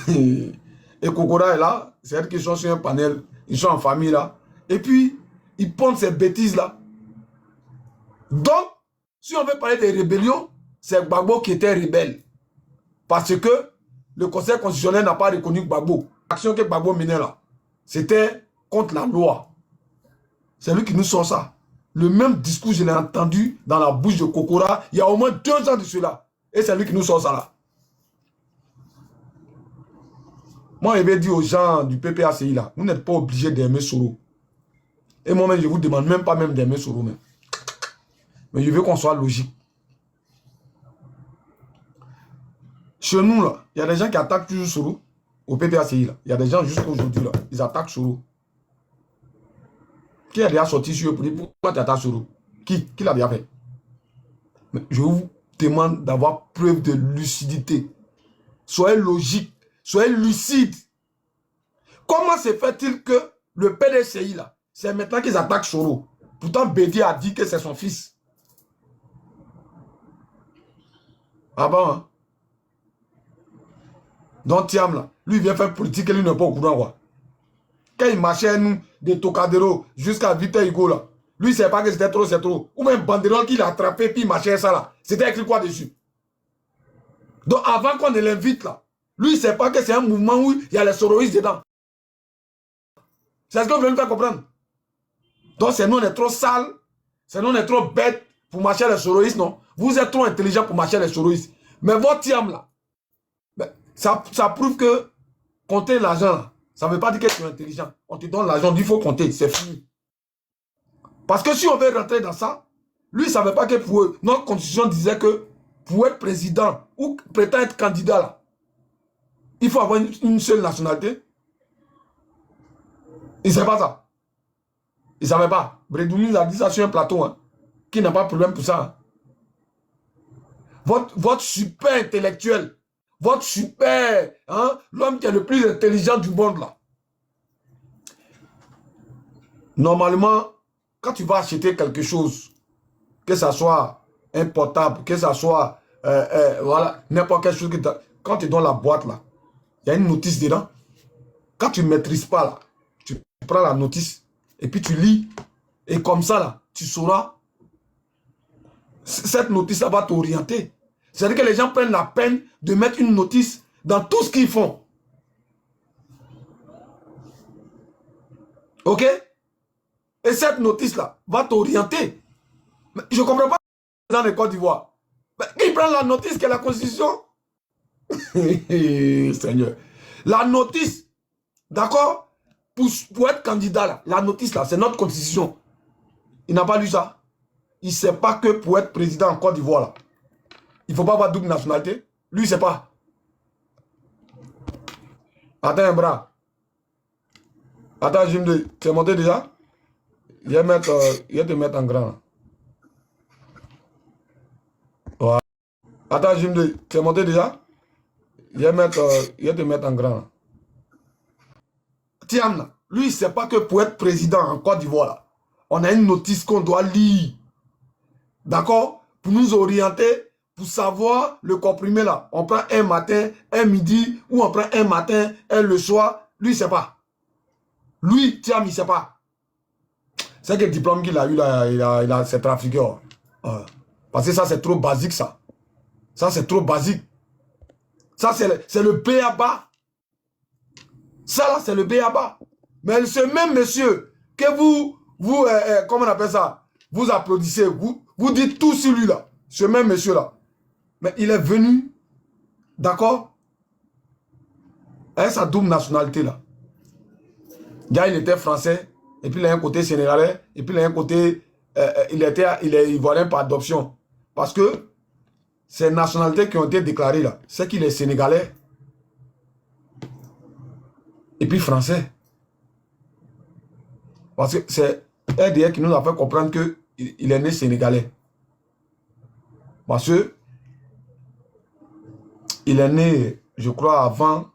Et Kokora est là, c'est elle qui sont sur un panel, ils sont en famille là. Et puis, ils pondent ces bêtises là. Donc, si on veut parler de rébellion, c'est Gbagbo qui était rebelle. Parce que le Conseil constitutionnel n'a pas reconnu Gbagbo. L'action que Gbagbo menait là, c'était contre la loi. C'est lui qui nous sort ça. Le même discours, je l'ai entendu dans la bouche de Kokora il y a au moins 2 ans de cela. Et c'est lui qui nous sort ça là. Moi, je vais dire aux gens du PPACI là, vous n'êtes pas obligés d'aimer Soro. Et moi-même, je ne vous demande même pas même d'aimer Soro. Mais je veux qu'on soit logique. Chez nous, là, il y a des gens qui attaquent toujours Soro au PPACI. Là. Il y a des gens jusqu'à aujourd'hui, là, ils attaquent Soro. Qui a déjà sorti sur eux pour dire pourquoi tu attaques Soro? Qui l'a déjà fait? Mais je vous demande d'avoir preuve de lucidité. Soyez logique. Soyez lucide. Comment se fait-il que le PDCI, là, c'est maintenant qu'ils attaquent Soro? Pourtant, Bédi a dit que c'est son fils. Ah bon, hein? Donc, Thiam, là, lui, il vient faire politique et lui n'est pas au courant, quoi. Quand il marchait, nous, de Tocadero jusqu'à Victor Hugo, là, lui, il ne savait pas que c'était trop, c'est trop. Ou même banderole qu'il a attrapé, puis il marchait ça, là. C'était écrit quoi dessus? Donc, avant qu'on ne l'invite, là, lui, il ne sait pas que c'est un mouvement où il y a les soroïstes dedans. C'est ce que vous voulez nous faire comprendre. Donc, c'est nous, on est trop sales. C'est nous, on est trop bêtes pour marcher les soroïstes, non? Vous êtes trop intelligents pour marcher les soroïstes. Mais votre Thiam, là, ça prouve que compter l'argent, là, ça ne veut pas dire que tu es intelligent. On te donne l'argent, il faut compter, c'est fini. Parce que si on veut rentrer dans ça, lui, il ne savait pas que pour eux, notre constitution disait que pour être président ou prétendre être candidat, là, il faut avoir une seule nationalité. Il ne savait pas ça. Il ne savait pas. Brédouni a dit ça sur un plateau, hein, qui n'a pas de problème pour ça. Hein. Votre super intellectuel, votre super, hein, l'homme qui est le plus intelligent du monde, là. Normalement, quand tu vas acheter quelque chose, que ça soit un portable, que ça soit, voilà, n'importe quelle chose, quand tu es dans la boîte, là, il y a une notice dedans. Quand tu ne maîtrises pas, là, tu prends la notice et puis tu lis. Et comme ça, là, tu sauras. Cette notice-là va t'orienter. C'est-à-dire que les gens prennent la peine de mettre une notice dans tout ce qu'ils font. Ok? Et cette notice-là va t'orienter. Je ne comprends pas dans les Côte d'Ivoire. Ils prennent la notice qui est la Constitution. Seigneur. La notice, d'accord? Pour être candidat, là, la notice, là, c'est notre Constitution. Il n'a pas lu ça. Il ne sait pas que pour être président en Côte d'Ivoire, là, il ne faut pas avoir double nationalité. Lui, il ne sait pas. Attends un bras. Attends, Jim, tu es monté déjà? Je vais te mettre en grand. Voilà. Attends, Jim, tu es monté déjà? Je vais te mettre en grand. Tiens, lui, il ne sait pas que pour être président en Côte d'Ivoire, on a une notice qu'on doit lire. D'accord? Pour nous orienter, pour savoir le comprimé là. On prend un matin, un midi, ou on prend un matin, un le soir. Lui, il ne sait pas. Lui, Tiam, il ne sait pas. C'est que le diplôme qu'il a eu là, c'est trafiqué. Parce que ça, c'est trop basique, ça. Ça, c'est trop basique. Ça, c'est le B.A.B.A. Ça, là, c'est le B.A.B.A. Mais ce même monsieur que comment on appelle ça? Vous applaudissez, vous dites tout sur lui, là. Ce même monsieur-là. Mais il est venu, d'accord, avec sa double nationalité, là. Gars, il était français, et puis il a un côté sénégalais, et puis il a un côté... il est ivoirien par adoption. Parce que ces nationalités qui ont été déclarées, là, c'est qu'il est sénégalais, et puis français. Parce que c'est RDR qui nous a fait comprendre qu'il est né sénégalais. Parce que il est né, je crois, avant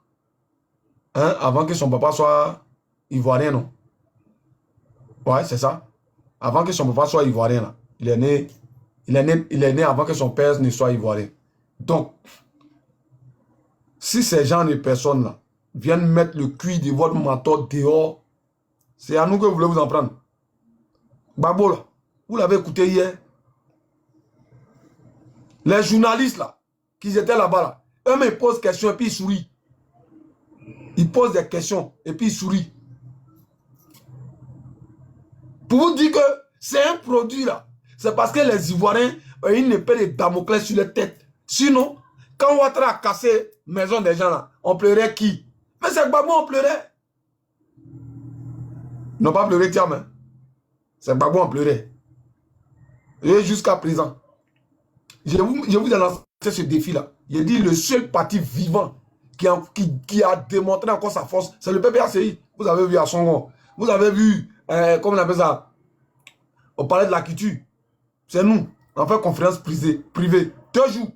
que son papa soit ivoirien, non? Ouais, c'est ça. Avant que son papa soit ivoirien, là. Il est né avant que son père ne soit ivoirien. Donc, si ces gens de personnes-là viennent mettre le cuir de votre mentor dehors, c'est à nous que vous voulez vous en prendre. Gbagbo, là, vous l'avez écouté hier. Les journalistes, là, qui étaient là-bas, là, eux, ils posent des questions et puis ils sourient. Ils posent des questions et puis ils sourient. Pour vous dire que c'est un produit, là. C'est parce que les Ivoiriens ont une épée de Damoclès sur leur tête. Sinon, quand Ouattara a cassé la maison des gens, là, on pleurait qui? Mais c'est Gbagbo, on pleurait. Ils n'ont pas pleuré, tiens, mais c'est Gbagbo, on pleurait. Et jusqu'à présent, je vous ai lancé ce défi-là. J'ai dit le seul parti vivant qui a démontré encore sa force, c'est le PPACI. Vous avez vu à Songo. Vous avez vu, comment on appelle ça? On parlait de la culture. C'est nous. On fait conférence privée. 2 jours.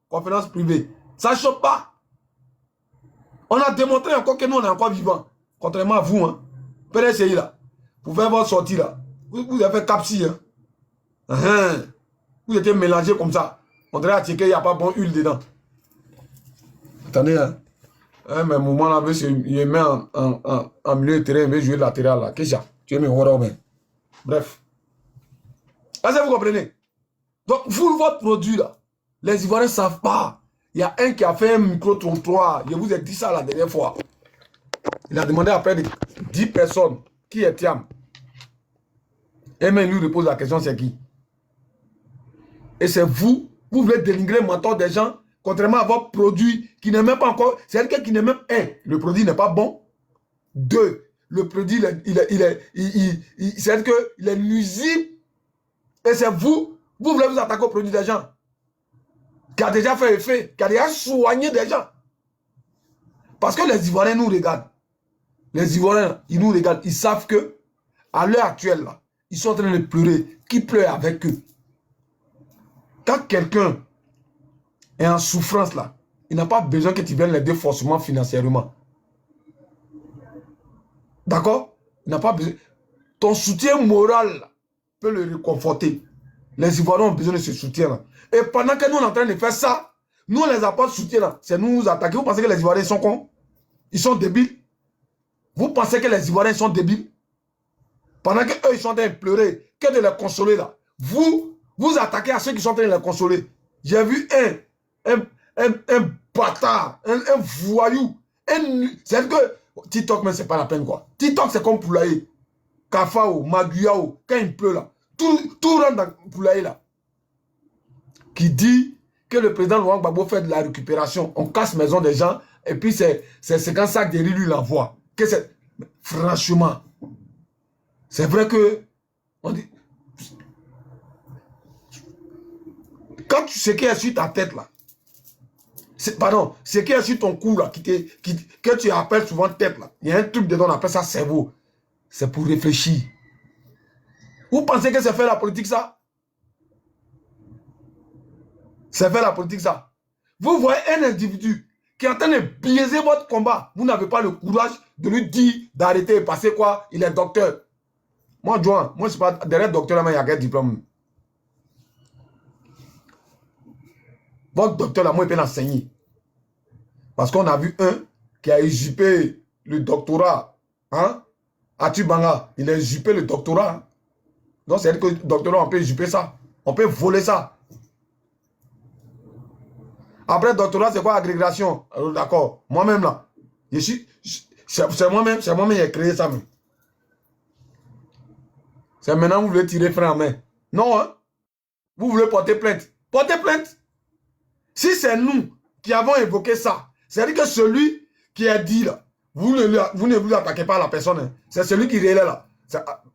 Conférence privée. Ça ne choque pas. On a démontré encore que nous, on est encore vivants. Contrairement à vous, hein. PPACI, là. Vous faites votre sortie, là. Vous avez fait capsi, hein. Vous étiez mélangés comme ça. On dirait à checker, il n'y a pas bon huile dedans. Attendez, hein. Mais moment là, il met en milieu de terrain, il veut jouer latéral là. Qu'est-ce que c'est? Tu es mes horreurs, mais. Bref. Est-ce que vous comprenez? Donc, vous, votre produit là, les Ivoiriens ne savent pas. Il y a un qui a fait un micro-trottoir. Je vous ai dit ça la dernière fois. Il a demandé à près de 10 personnes qui est Thiam. Et même lui repose la question, c'est qui? Et c'est vous voulez dénigrer le mentor des gens, contrairement à votre produit qui n'est même pas encore. C'est quelqu'un qui n'est même. Le produit n'est pas bon. 2, le produit, c'est qu'il est nuisible. Et c'est vous voulez vous attaquer au produit des gens, qui a déjà fait effet, qui a déjà soigné des gens. Parce que les Ivoiriens nous regardent. Les Ivoiriens, ils nous regardent. Ils savent que, à l'heure actuelle, là, ils sont en train de pleurer. Qui pleure avec eux? Quand quelqu'un est en souffrance, là, il n'a pas besoin que tu viennes l'aider forcément financièrement. D'accord? Il n'a pas besoin. Ton soutien moral là, peut le réconforter. Les Ivoiriens ont besoin de ce soutien là. Et pendant que nous on est en train de faire ça, nous on les apporte soutien là. C'est nous attaquer. Vous pensez que les Ivoiriens sont cons? Ils sont débiles? Vous pensez que les Ivoiriens sont débiles? Pendant qu'eux ils sont en train de pleurer, que de les consoler là. Vous attaquez à ceux qui sont en train de les consoler. J'ai vu un bâtard, un voyou. C'est que TikTok, mais c'est pas la peine quoi. TikTok, c'est comme Poulaye. Kafao, Maguyao, quand il pleut là. Tout rentre dans Poulaye là. Qui dit que le président Laurent Gbagbo fait de la récupération. On casse maison des gens et puis c'est 50 sacs de riz lui l'envoie. Franchement, c'est vrai que on dit. Quand tu sais qui est sur ta tête là, pardon, ce qui est sur ton cou là, que tu appelles souvent tête là, il y a un truc dedans, on appelle ça cerveau. C'est pour réfléchir. Vous pensez que c'est faire la politique ça? C'est faire la politique ça. Vous voyez un individu qui est en train de biaiser votre combat. Vous n'avez pas le courage de lui dire d'arrêter et passer quoi? Il est docteur. Moi, Joan, moi je ne suis pas derrière docteur, mais il y a quel diplôme? Votre docteur, là, moi, il peut l'enseigner. Parce qu'on a vu un qui a usurpé le doctorat. Hein? Atubanga, il a usurpé le doctorat. Donc, c'est-à-dire que le doctorat, on peut usurper ça. On peut voler ça. Après, doctorat, c'est quoi agrégation? D'accord. Moi-même, là. C'est moi-même qui ai créé ça. C'est maintenant que vous voulez tirer frein en main. Non, hein? Vous voulez porter plainte. Portez plainte. Si c'est nous qui avons évoqué ça, c'est-à-dire que celui qui a dit là, vous ne vous attaquez pas à la personne. Hein. C'est celui qui est là.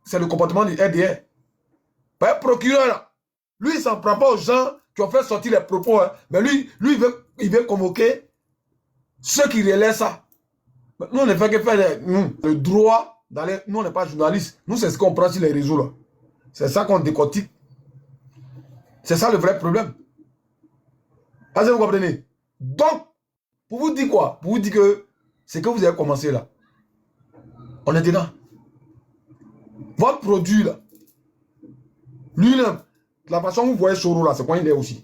C'est le comportement du RDR. Pas un procureur là. Lui, il ne s'en prend pas aux gens qui ont fait sortir les propos. Hein. Mais lui il veut convoquer ceux qui relaient ça. Nous, on ne fait que faire le droit d'aller. Nous, on n'est pas journaliste. Nous, c'est ce qu'on prend sur les réseaux là. C'est ça qu'on décortique. C'est ça le vrai problème. Est-ce que vous comprenez? Donc, pour vous dire quoi? Pour vous dire que c'est que vous avez commencé là. On est dedans. Votre produit là, lui-même, la façon dont vous voyez Soro là, c'est quoi il est aussi?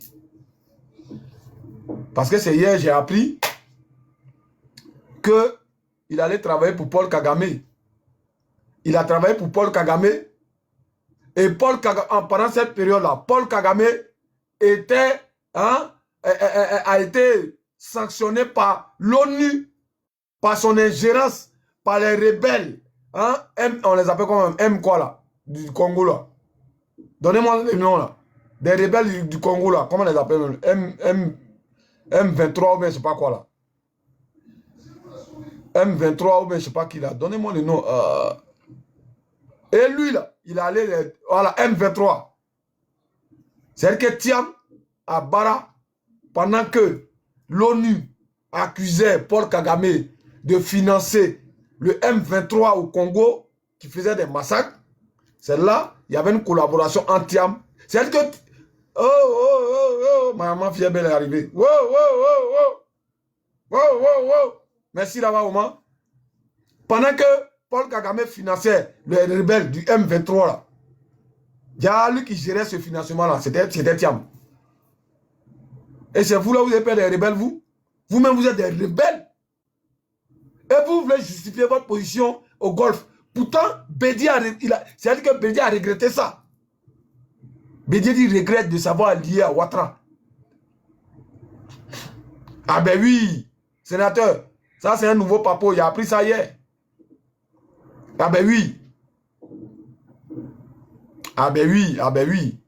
Parce que c'est hier, j'ai appris qu'il allait travailler pour Paul Kagame. Il a travaillé pour Paul Kagame. Et Paul Kagame, pendant cette période-là, Paul Kagame était, a été sanctionné par l'ONU, par son ingérence, par les rebelles. Hein? On les appelle comment? M quoi là? Du Congo là. Donnez-moi le nom là. Des rebelles du Congo là. Comment on les appelle? M23 ou bien je sais pas quoi là. M23 ou bien je sais pas qui là. Donnez-moi le nom. Et lui là, il allait, voilà, M23. C'est-à-dire que Thiam, à Bara, pendant que l'ONU accusait Paul Kagame de financer le M23 au Congo, qui faisait des massacres, c'est là, il y avait une collaboration entre Thiam. C'est-à-dire que, ma maman Fiebel est arrivée. Merci là-bas, Oman. Pendant que Paul Kagame finançait les rebelles du M23 là, il y a lui qui gérait ce financement là, c'était Thiam. Et c'est vous là, vous avez peur des rebelles, vous? Vous-même, vous êtes des rebelles. Et vous voulez justifier votre position au Golfe. Pourtant, Bédié c'est-à-dire que Bédié a regretté ça. Bédié dit regrette de savoir lié à Ouattara. Ah ben oui, sénateur, ça c'est un nouveau papo, il a appris ça hier. Ah ben oui. Ah ben oui, ah ben oui.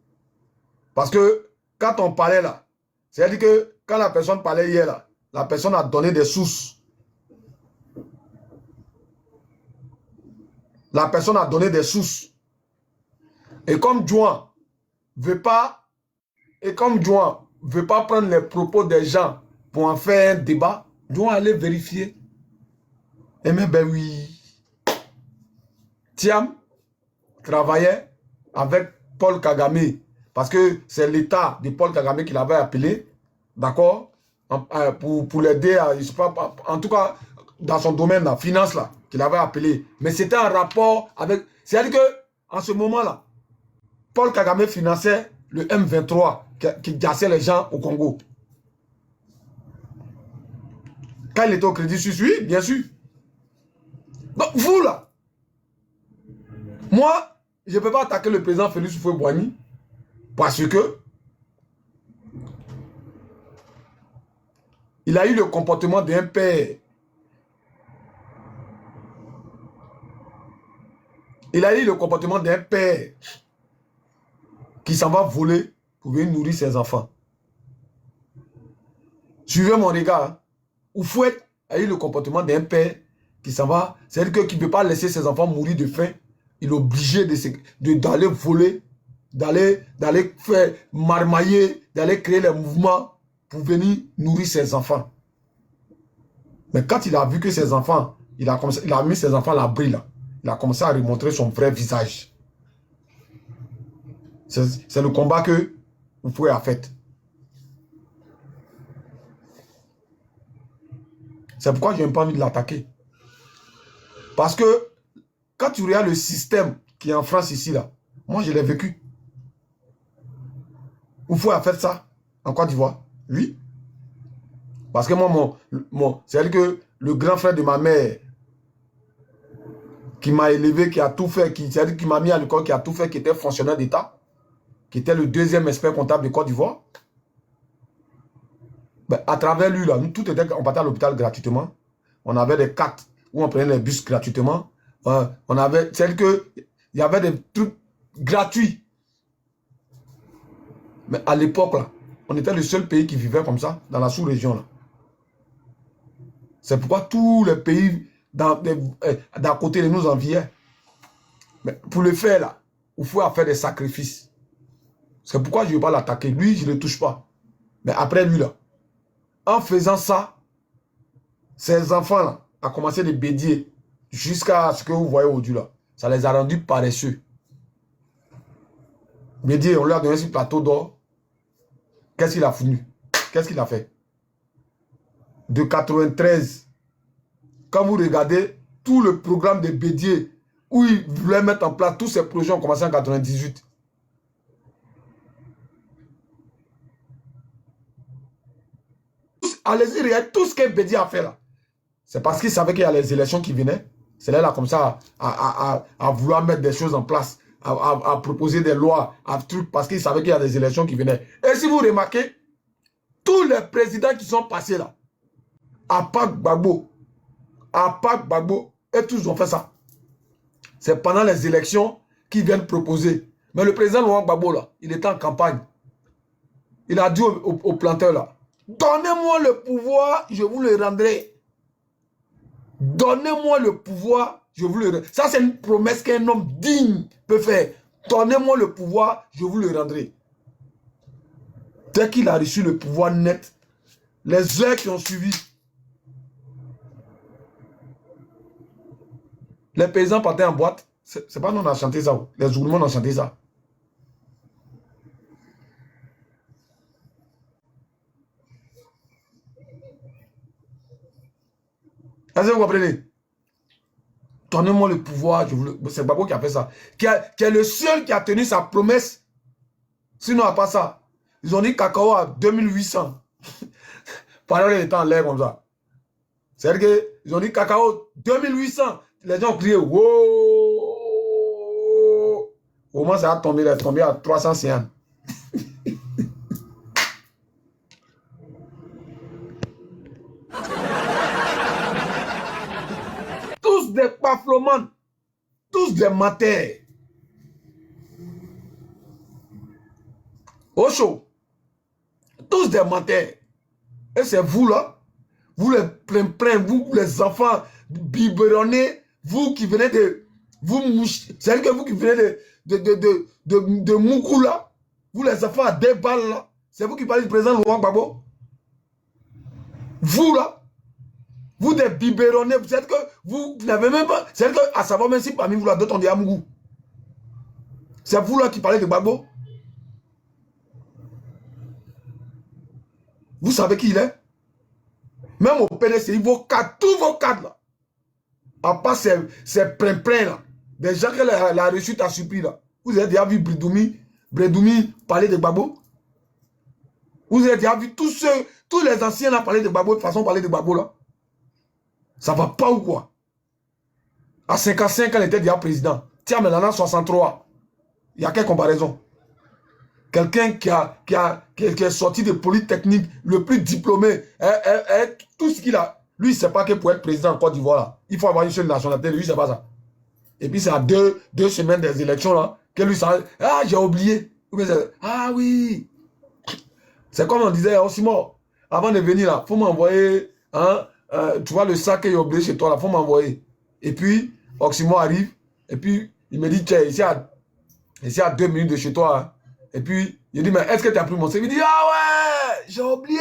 Parce que quand on parlait là, c'est-à-dire que quand la personne parlait hier là, la personne a donné des sources. La personne a donné des sources. Et comme Juan veut pas, prendre les propos des gens pour en faire un débat, Juan allait vérifier. Et mais ben oui. Thiam travaillait avec Paul Kagame parce que c'est l'État de Paul Kagame qui l'avait appelé, d'accord, pour l'aider, je sais pas, en tout cas, dans son domaine, la finance, là, qu'il avait appelé. Mais c'était un rapport avec... C'est-à-dire qu'en ce moment-là, Paul Kagame finançait le M23 qui gassait les gens au Congo. Quand il était au Crédit Suisse, oui, bien sûr. Donc, vous, là, moi, je ne peux pas attaquer le président Félix Houphouët-Boigny parce que il a eu le comportement d'un père. Il a eu le comportement d'un père qui s'en va voler pour venir nourrir ses enfants. Suivez mon regard. Hein. Houphouët a eu le comportement d'un père qui s'en va. C'est-à-dire qu'il ne peut pas laisser ses enfants mourir de faim. Il est obligé d'aller voler, d'aller faire marmailler, d'aller créer les mouvements pour venir nourrir ses enfants. Mais quand il a vu que ses enfants, il a mis ses enfants à l'abri là, il a commencé à remontrer son vrai visage. C'est le combat que vous pouvez avoir fait. C'est pourquoi je n'ai pas envie de l'attaquer. Parce que quand tu regardes le système qui est en France ici, là, moi je l'ai vécu. Vous pouvez faire ça en Côte d'Ivoire. Oui. Parce que moi, c'est-à-dire que le grand frère de ma mère, qui m'a élevé, qui a tout fait, c'est-à-dire qui m'a mis à l'école, qui a tout fait, qui était fonctionnaire d'État, qui était le deuxième expert comptable de Côte d'Ivoire. Ben, à travers lui, là, nous, tout était, on partait à l'hôpital gratuitement. On avait des cartes où on prenait les bus gratuitement. On avait, c'est que il y avait des trucs gratuits. Mais à l'époque, là, on était le seul pays qui vivait comme ça, dans la sous-région, là. C'est pourquoi tous les pays d'à côté de nous enviaient. Mais pour le faire, là, il faut faire des sacrifices. C'est pourquoi je ne vais pas l'attaquer. Lui, je ne le touche pas. Mais après lui, là, en faisant ça, ces enfants-là ont commencé de bédier jusqu'à ce que vous voyez aujourd'hui, là. Ça les a rendus paresseux. Bédier, on lui a donné ce plateau d'or. Qu'est-ce qu'il a foutu? Qu'est-ce qu'il a fait? De 93, quand vous regardez tout le programme de Bédier, où il voulait mettre en place tous ces projets, ont commencé en 98. Allez-y, regardez tout ce que Bédier a fait là. C'est parce qu'il savait qu'il y a les élections qui venaient. C'est là, comme ça, à vouloir mettre des choses en place, à proposer des lois, à trucs, parce qu'il savait qu'il y a des élections qui venaient. Et si vous remarquez, tous les présidents qui sont passés là, à part Gbagbo, et tous ont fait ça. C'est pendant les élections qu'ils viennent proposer. Mais le président Laurent Gbagbo, là, il était en campagne. Il a dit au planteur, là, donnez-moi le pouvoir, je vous le rendrai. Donnez-moi le pouvoir, je vous le rendrai. Ça, c'est une promesse qu'un homme digne peut faire. Donnez-moi le pouvoir, je vous le rendrai. Dès qu'il a reçu le pouvoir net, les heures qui ont suivi, les paysans partaient en boîte. C'est pas nous, on a chanté ça. Les Ougoulemans ont chanté ça. Est-ce que vous comprenez? Donnez-moi le pouvoir. C'est Gbagbo qui a fait ça. Qui est le seul qui a tenu sa promesse. Sinon, à part ça, ils ont dit cacao à 2800. Pendant les temps en l'air comme ça. C'est-à-dire qu'ils ont dit cacao 2800. Les gens ont crié wow. Au moins, ça a tombé, il est tombé à 350. Tous des paflomanes, tous des matères. Au chaud, tous des matères. Et c'est vous là, vous les plein, vous les enfants biberonnés, vous qui venez de, vous moucher, c'est-à-dire que vous qui venez de Moukou là, vous les enfants à 2 balles là, c'est vous qui parlez du président Laurent Gbagbo. Vous là, vous des biberonnés, c'est-à-dire que vous n'avez même pas, c'est-à-dire qu'à savoir même si parmi vous là, d'autres on dit à Moukou. C'est vous là qui parlez de Gbagbo. Vous savez qui il est? Même au PDC, tous vos cadres là, à part ces plein là, des gens que la rechute a surpris là. Vous avez déjà vu Bredoumi parler de Gbagbo? Vous avez déjà vu tous les anciens là parler de Gbagbo, de façon parler de Gbagbo là? Ça va pas ou quoi? À 55 ans, il était déjà président. Tiens, mais là, 63. Il y a quelle comparaison? Quelqu'un qui est sorti de Polytechnique, le plus diplômé, tout ce qu'il a. Lui, il ne sait pas que pour être président en Côte d'Ivoire, là, il faut avoir une seule nationalité. Lui, il ne sait pas ça. Et puis, c'est à deux semaines des élections, là, que lui, ça. Ah, j'ai oublié. Ah oui. C'est comme on disait, Osimhen, avant de venir, là, il faut m'envoyer, hein, tu vois, le sac que j'ai oublié chez toi, là, il faut m'envoyer. Et puis, Osimhen arrive, et puis, il me dit, tiens, ici à 2 minutes de chez toi, hein. Et puis, il dit, mais est-ce que tu as pris mon CV? Il dit, ah ouais, j'ai oublié.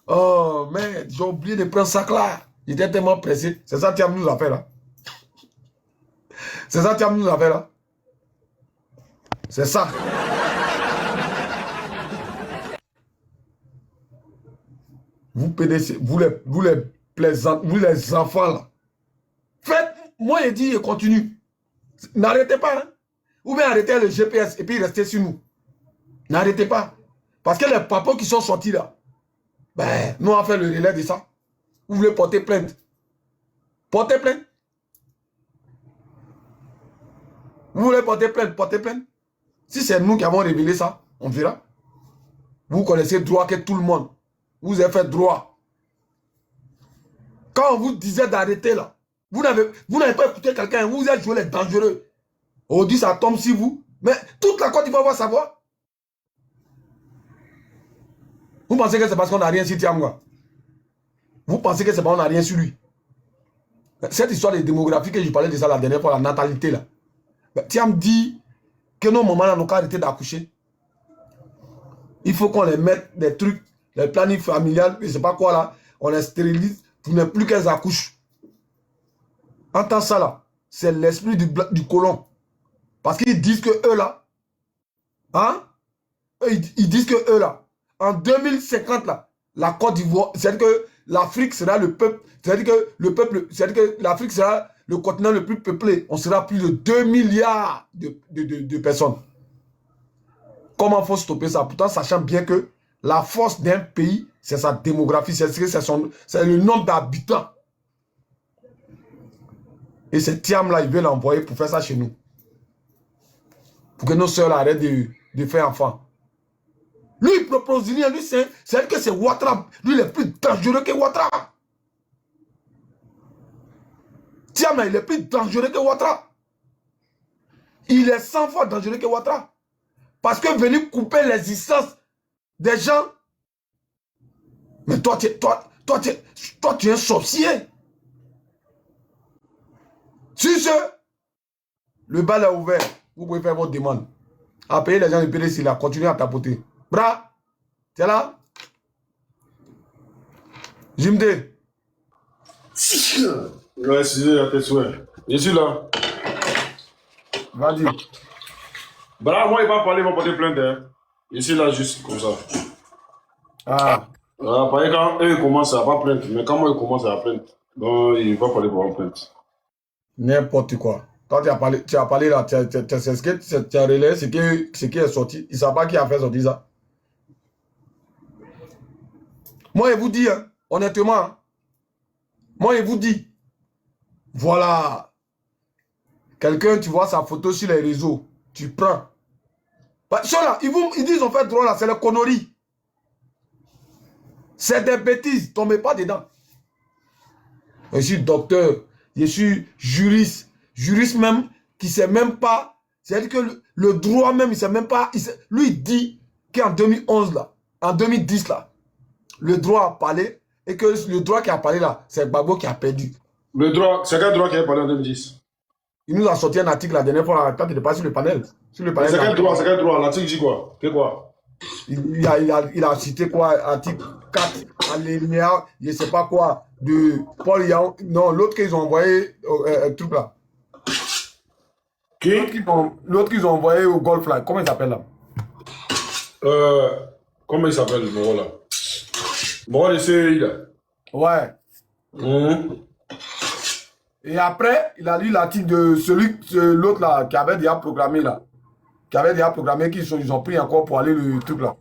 Oh, mais j'ai oublié de prendre ça là. Il était tellement pressé. C'est ça que Thiam nous a fait là. C'est ça que Thiam nous a fait là. C'est ça. Vous PDC, vous les plaisants, vous les enfants là. Faites, moi il dit, il continue. N'arrêtez pas, hein. Ou bien arrêtez le GPS et puis restez sur nous. N'arrêtez pas. Parce que les papas qui sont sortis là, ben, nous on fait le relais de ça. Vous voulez porter plainte? Portez plainte. Vous voulez porter plainte? Portez plainte. Si c'est nous qui avons révélé ça, on verra. Vous connaissez droit que tout le monde. Vous avez fait droit. Quand on vous disait d'arrêter là, vous n'avez pas écouté quelqu'un, vous êtes joué les dangereux. On dit ça tombe sur vous. Mais toute la Côte d'Ivoire va savoir. Vous pensez que c'est parce qu'on n'a rien sur Tiamwa? Vous pensez que c'est parce qu'on n'a rien sur lui? Cette histoire de démographie que je parlais de ça la dernière fois, la natalité là. Tiam dit que nos mamans n'ont qu'à arrêter d'accoucher. Il faut qu'on les mette des trucs, les plannings familiales, je ne sais pas quoi là, on les stérilise pour ne plus qu'elles accouchent. Entends ça là, c'est l'esprit du colon. Parce qu'ils disent que eux là, hein, ils disent que eux là, en 2050 là, la Côte d'Ivoire, c'est-à-dire que l'Afrique sera le peuple, c'est-à-dire que le peuple, c'est-à-dire que l'Afrique sera le continent le plus peuplé. On sera plus de 2 milliards de personnes. Comment faut stopper ça? Pourtant, sachant bien que la force d'un pays, c'est sa démographie, c'est le nombre d'habitants. Et ce Tiam-là, il veut l'envoyer pour faire ça chez nous. Pour que nos soeurs arrêtent de faire enfant. Lui, il propose rien. Lui, c'est que c'est Ouattara. Lui, il est plus dangereux que Ouattara. Tiam, il est plus dangereux que Ouattara. Il est 100 fois dangereux que Ouattara. Parce que venir couper l'existence des gens. Mais toi, tu es un sorcier. Si le bal est ouvert, vous pouvez faire votre demande. À payer les gens de PDC là, continuez à tapoter. Bra, tu es là? Jimde. Ouais, je suis là. Vas-y. Bra, moi, il va parler, il va porter plainte. Hein. Je suis là juste comme ça. Ah. Parce que quand eux commencent à pas plainte, mais quand moi, ils commencent à plainte, donc il va parler pour une plainte. N'importe quoi. Quand tu as parlé là, tu as relayé ce qui est sorti. Il ne sait pas qui a fait sortir ça. Moi, je vous dis, hein, honnêtement, hein, moi, je vous dis, voilà, quelqu'un, tu vois sa photo sur les réseaux, tu prends. Bah, là, ils disent, on fait droit là, c'est la connerie. C'est des bêtises, tombez pas dedans. Je suis docteur, je suis juriste même, qui ne sait même pas, c'est-à-dire que le droit même, il ne sait même pas, lui, il dit qu'en 2011 là, en 2010 là, le droit a parlé, et que le droit qui a parlé là, c'est Gbagbo qui a perdu. Le droit, c'est quel droit qui a parlé en 2010? Il nous a sorti un article la dernière fois, quand il était pas sur le panel. C'est quel droit? L'article dit quoi? C'est quoi? Il a cité quoi? Article 4, alinéa, je ne sais pas quoi, de Paul Yaon. Non, l'autre qu'ils ont envoyé, truc là. Qui? L'autre qu'ils ont envoyé au Golf là. Comment il s'appelle là? Comment il s'appelle le Moro là? Moro de CEI là. Ouais. Et après, il a lu l'article de l'autre là, qui avait déjà programmé là. Qui avait déjà programmé qu'ils ont pris encore pour aller le truc là.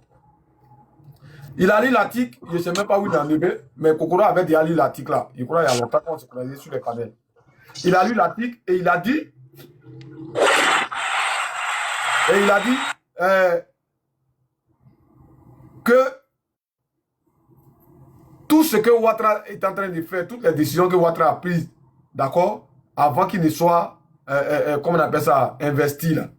Il a lu l'article, je ne sais même pas où il a enlevé, mais Kokoro avait déjà lu l'article là. Il croit qu'il y a longtemps qu'on s'est croisé sur les panels. Il a lu l'article et il a dit. Que tout ce que Ouattara est en train de faire, toutes les décisions que Ouattara a prises, d'accord, avant qu'il ne soit, comment on appelle ça, investi là.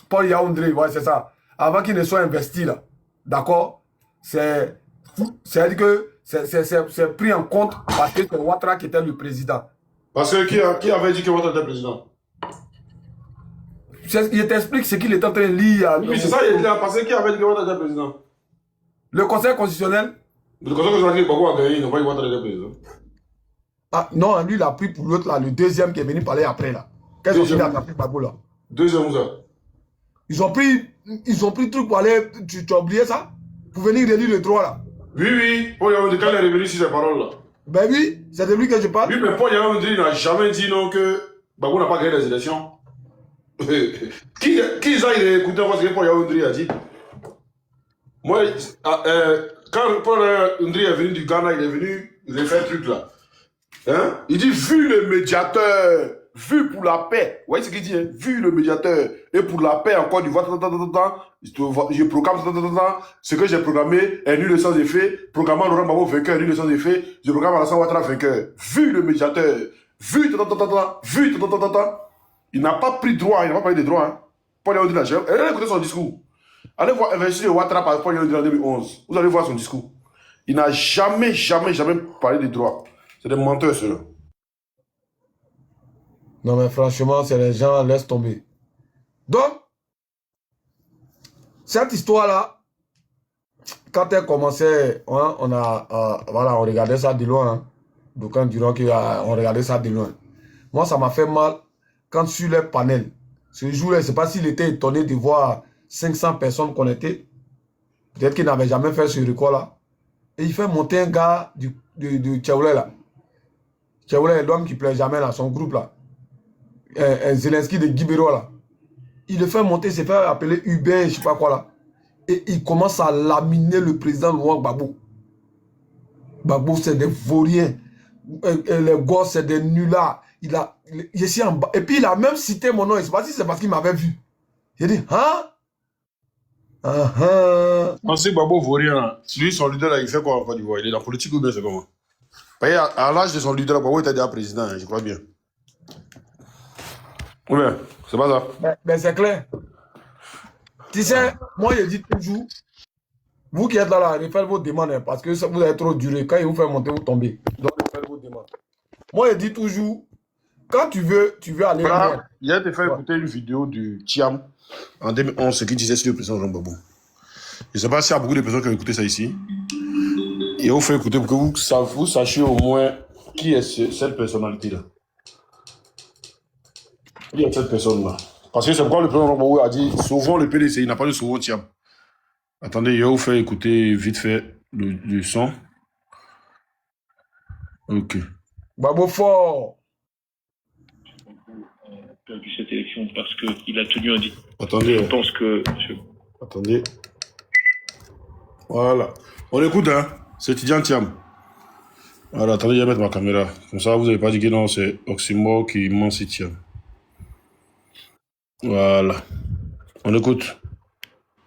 Paul Yaoundé, ouais, c'est ça. Avant qu'il ne soit investi là, d'accord, c'est-à-dire que c'est pris en compte parce que c'est Ouattara qui était le président. Parce que qui avait dit que Ouattara était président? Il t'explique ce qu'il est en train de lire. Oui, c'est ça, il a passé qui avait dit que Ouattara était président? Le Conseil constitutionnel. Le Conseil constitutionnel, Gbagbo a gagné, il n'a pas dit que Ouattara était président. Ah non, lui, il a pris pour l'autre là, le deuxième qui est venu parler après là. Qu'est-ce qu'il a pris Gbagbo là? Deuxième où ça? Ils ont pris le truc pour aller. Tu as oublié ça? Pour venir relire le droit là. Oui. Paul Yaoundé, quand il est revenu sur ces paroles là. Ben oui, c'est de lui que je parle. Oui, mais Paul Yaoundé n'a jamais dit non que Gbagbo n'a pas gagné les élections. Qui a écouté ce que Paul Yaoundé a dit? Moi, quand Paul Yaoundé est venu du Ghana, il est venu refaire un truc là. Hein? Il dit, vu le médiateur vu pour la paix. Vous voyez ce qu'il dit, hein? Vu le médiateur, et pour la paix en Côte d'Ivoire, je programme ce que j'ai programmé est nul sans effet, programmant Laurent Gbagbo vainqueur, nul sans effet, je programme Alassane Ouattara vainqueur. Vu le médiateur, vu, il n'a pas pris droit, il n'a pas parlé des droits. Hein. Paul Yandri, allez écouter son discours. Allez voir investir Ouattara par Paul Yandri en 2011. Vous allez voir son discours. Il n'a jamais parlé des droits. C'est des menteurs, ceux-là. Non, mais franchement, c'est les gens, laisse tomber. Donc, cette histoire-là, quand elle commençait, hein, voilà, on regardait ça de loin. Hein. Donc, quand diront qu'on regardait ça de loin. Moi, ça m'a fait mal quand sur les panels, ce jour-là, je ne sais pas s'il était étonné de voir 500 personnes connectées. Peut-être qu'il n'avait jamais fait ce record-là. Et il fait monter un gars de Tchaoulé, là. Tchaoulé est l'homme qui ne plaît jamais, là, son groupe, là. Zelensky de Guibero, là. Il le fait monter, il s'est fait appeler Hubert, je ne sais pas quoi, là. Et il commence à laminer le président Laurent Gbagbo. Gbagbo, c'est des vauriens. Les gosses, c'est des nullards. Je suis en bas. Et puis, il a même cité mon nom. Je ne sais pas si c'est parce qu'il m'avait vu. J'ai dit, hein? On sait Gbagbo vaurien. Lui, son leader, là, il fait quoi en Côte d'Ivoire? Il est dans la politique ou bien c'est comment? À l'âge de son leader, Gbagbo était déjà président, hein, je crois bien. Oui, c'est pas ça. Mais c'est clair. Tu sais, moi, je dis toujours, vous qui êtes là, refaites vos demandes, hein, parce que vous avez trop duré. Quand il vous fait monter, vous tombez. Donc, refaites vos demandes. Moi, je dis toujours, quand tu veux aller voilà. Il a été fait écouter une vidéo du Thiam en 2011, ce qu'il disait sur le président Jean Gbagbo. Je ne sais pas s'il y a beaucoup de personnes qui ont écouté ça ici. Et on fait écouter pour que vous sachiez au moins qui est cette personnalité-là. Qui est cette personne-là? Parce que c'est pourquoi le président Jean Gbagbo a dit souvent le PDC, il n'a pas dit souvent Thiam. Attendez, je vais vous faire écouter vite fait le son. Ok. Gbagbo fort. Perdu cette élection parce qu'il a tenu un dit. Attendez. Je pense que... Attendez. Voilà. On écoute, hein. C'est Tidjane Thiam. Voilà, attendez, je vais mettre ma caméra. Comme ça, vous n'avez pas dit que non, c'est Oxymore qui ment si Thiam. Voilà. On écoute.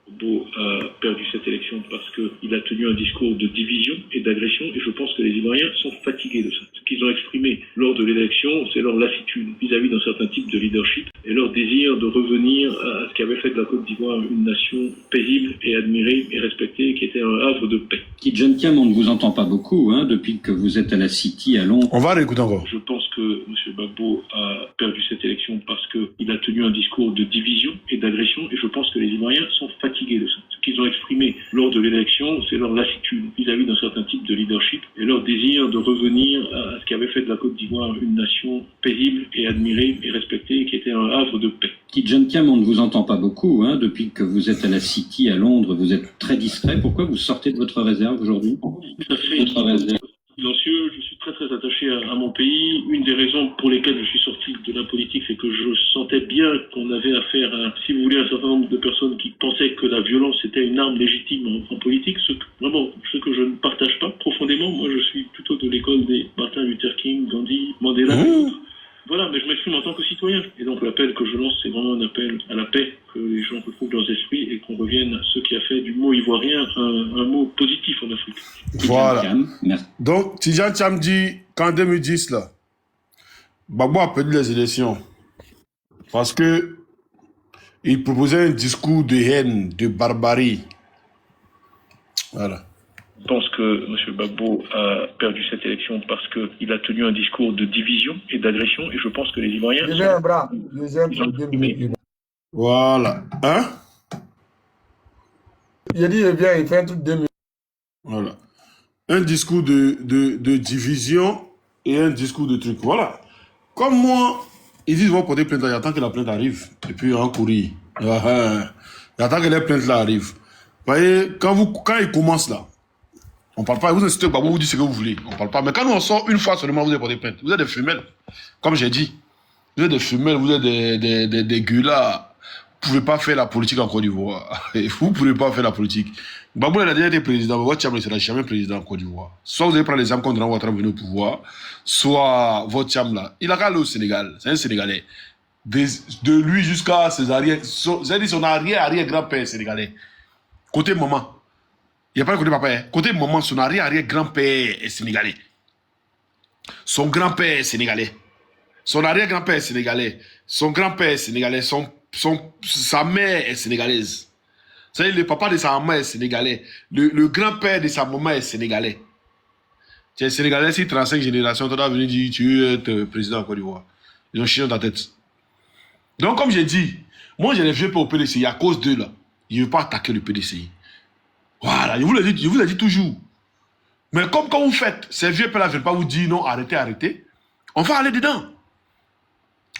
Gbagbo a perdu cette élection parce qu'il a tenu un discours de division et d'agression et je pense que les Ivoiriens sont fatigués de ça. Ce qu'ils ont exprimé lors de l'élection, c'est leur lassitude vis-à-vis d'un certain type de leadership et leur désir de revenir à ce qui avait fait de la Côte d'Ivoire une nation paisible et admirée et respectée qui était un havre de paix. Tidjane Thiam, on ne vous entend pas beaucoup hein, depuis que vous êtes à la City à Londres. On va réécouter encore. Je pense que M. Gbagbo a perdu cette élection parce qu'il a tenu un discours de division et d'agression et je pense que les Ivoiriens sont fatigués de ça. Ce qu'ils ont exprimé lors de l'élection, c'est leur lassitude vis-à-vis d'un certain type de leadership et leur désir de revenir à ce qui avait fait de la Côte d'Ivoire une nation paisible et admirée et respectée qui était un havre de paix. Tidjane Thiam, on ne vous entend pas beaucoup hein, depuis que vous êtes à la City à Londres. Vous êtes très discret. Pourquoi vous sortez de votre réserve aujourd'hui? Tout à fait. Silencieux, je suis très très attaché à mon pays. Une des raisons pour lesquelles je suis sorti de la politique, c'est que je sentais bien qu'on avait affaire à, si vous voulez, un certain nombre de personnes qui pensaient que la violence était une arme légitime en politique, ce que je ne partage pas profondément. Moi, je suis plutôt de l'école des Martin Luther King, Gandhi, Mandela et autres. Voilà, mais je m'exprime en tant que citoyen. Et donc l'appel que je lance, c'est vraiment un appel à la paix, que les gens retrouvent leurs esprits et qu'on revienne à ce qui a fait du mot ivoirien un mot positif en Afrique. Voilà. Thiam, merci. Donc, Tidjane Thiam dit qu'en 2010, là, Gbagbo a perdu les élections parce que il proposait un discours de haine, de barbarie. Voilà. Je pense que M. Gbagbo a perdu cette élection parce qu'il a tenu un discours de division et d'agression et je pense que les Ivoiriens Voilà. Hein? Il a dit, il fait un truc de 2 minutes. Voilà. Un discours de division et un discours de truc. Voilà. Comme moi, ils disent qu'ils vont porter plainte là, j'attends que la plainte arrive. Et puis, on courir. J'attends que les plaintes là arrivent. Vous voyez, quand ils commencent là, on ne parle pas, vous insistez, vous dites ce que vous voulez. On ne parle pas. Mais quand nous on sort une fois seulement, vous avez porté plainte. Vous êtes des femelles. Comme j'ai dit. Vous êtes des femelles, vous êtes des gueulards. pouvez pas faire la politique en Côte d'Ivoire. Vous ne pouvez pas faire la politique. Gbagbo a déjà été président, mais votre Tcham ne sera jamais président en Côte d'Ivoire. Soit vous allez prendre les âmes contre Ouattara venir au pouvoir, soit votre Tcham là. Il a qu'à aller au Sénégal. C'est un Sénégalais. De lui jusqu'à ses arrières, son arrière-grand-père sénégalais. Côté maman. Il n'y a pas le côté papa. Hein. Côté maman, son arrière-grand-père est sénégalais. Son grand-père est sénégalais. Son arrière-grand-père est sénégalais. Son grand-père est sénégalais. Sa mère est sénégalaise. C'est-à-dire le papa de sa maman est sénégalais. Le grand-père de sa maman est sénégalais. Tu es sénégalais, si 35 générations, tu dois venir dire tu veux être président en Côte d'Ivoire. Ils ont chié dans ta tête. Donc, comme j'ai dit, moi j'ai les vieux pour au PDCI à cause d'eux là. Je ne veux pas attaquer le PDCI. Voilà, je vous l'ai dit toujours. Mais comme quand vous faites, ces vieux là ne veulent pas vous dire non, arrêtez. On va aller dedans.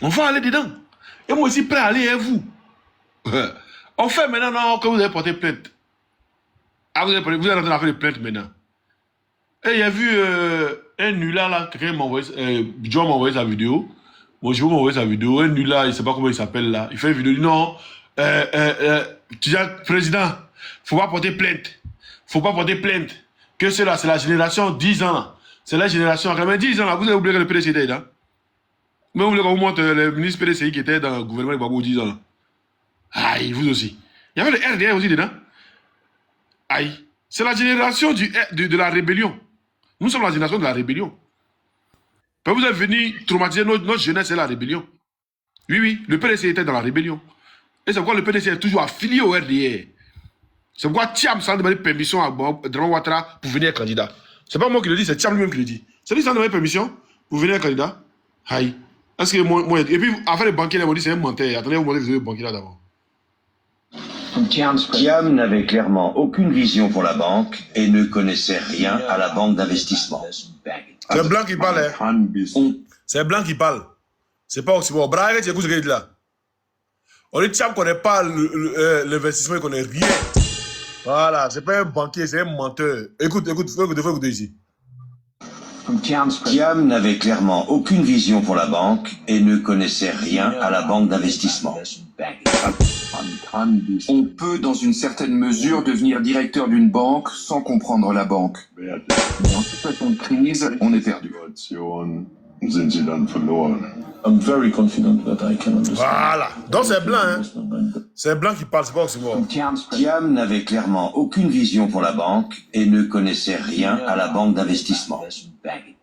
On va aller dedans. Et moi aussi prêt à aller avec vous. On fait maintenant non, que vous avez porté plainte. Ah, vous êtes en train de faire des plaintes maintenant. Et il y a vu un nulard là, quelqu'un m'a envoyé, John m'a envoyé sa vidéo. Moi, je vais m'envoyer sa vidéo. Un nulard, il ne sait pas comment il s'appelle là. Il fait une vidéo, il dit non, président, faut pas porter plainte. Faut pas porter plainte. Que c'est là, c'est la génération 10 ans là. C'est la génération, quand même 10 ans là, vous avez oublié que le PDC était là. Mais vous voulez qu'on vous montre le ministre PDCI qui était dans le gouvernement de Gbagbo 10 ans là. Aïe, vous aussi. Il y avait le RDR aussi dedans. Aïe. C'est la génération de la rébellion. Nous sommes la génération de la rébellion. Quand vous êtes venu traumatiser notre jeunesse, c'est la rébellion. Oui, le PDC était dans la rébellion. Et c'est pourquoi le PDC est toujours affilié au RDR. C'est pourquoi Thiam s'en demandé permission à Draman Ouattara pour venir candidat. C'est pas moi qui le dis, c'est Thiam lui-même qui le dit. C'est lui qui s'en demandé permission pour venir candidat. Aïe. Est-ce que moi, et puis, afin les banquiers, ils m'ont dit c'est un menteur. Attendez, vous m'ont dit que vous êtes banquier là d'abord. Thiam n'avait clairement aucune vision pour la banque et ne connaissait rien à la banque d'investissement. C'est Blanc qui parle. Hein. C'est Blanc qui parle. C'est pas aussi bon. Braille, tu écoutes ce qu'il dit là. On dit Thiam ne connaît pas l'investissement, il ne connaît rien. Voilà, c'est pas un banquier, c'est un menteur. Écoute, faut écouter ici. Thiam n'avait clairement aucune vision pour la banque et ne connaissait rien à la banque d'investissement. On peut, dans une certaine mesure, devenir directeur d'une banque sans comprendre la banque. Mais en situation de crise, on est perdu. I'm very confident that I can understand. Voilà. Donc c'est Blanc, hein. C'est Blanc qui parle, c'est pas aussi bon. Thiam n'avait clairement aucune vision pour la banque et ne connaissait rien à la banque d'investissement.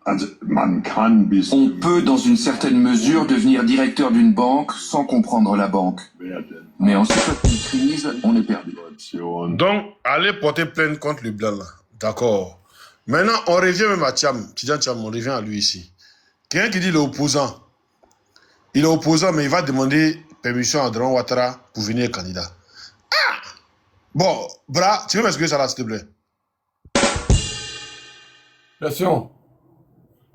On peut, dans une certaine mesure, devenir directeur d'une banque sans comprendre la banque. Mais en situation de crise, on est perdu. Donc, allez porter plainte contre le Blanc là. D'accord. Maintenant, on revient même à Thiam. Tidjane Thiam, on revient à lui ici. Quelqu'un qui dit il est opposant. Il est opposant, mais il va demander permission à Draman Ouattara pour venir candidat. Ah! Bon, Bra, tu veux m'expliquer ça là, s'il te plaît? Question.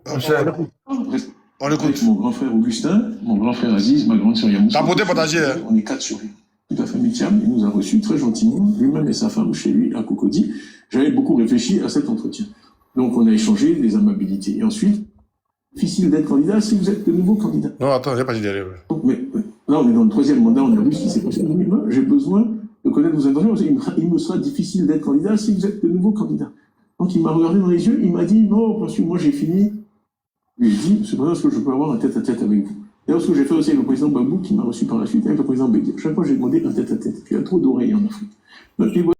On écoute. Mon grand frère Augustin, mon grand frère Aziz, ma grande sœur Yamoussa. T'as porté partager, hein? On est 4 sur lui. Toute la famille Thiam, il nous a reçus très gentiment, lui-même et sa femme chez lui à Cocody. J'avais beaucoup réfléchi à cet entretien. Donc on a échangé des amabilités. Et ensuite, difficile d'être candidat si vous êtes de nouveau candidat. Non, attends, j'ai pas dit derrière. Donc, mais là, on est dans le 3e mandat, on a vu ce qui s'est passé. Moi, j'ai besoin de connaître vos intentions. Il me sera difficile d'être candidat si vous êtes de nouveau candidat. Donc il m'a regardé dans les yeux, il m'a dit non, parce que moi j'ai fini. Je lui ai dit, c'est pas parce que je peux avoir un tête-à-tête avec vous. Et ce que j'ai fait aussi avec le président Babou, qui m'a reçu par la suite, avec le président Bédia. Chaque fois, j'ai demandé un tête-à-tête. Il y a trop d'oreilles en Afrique. Donc,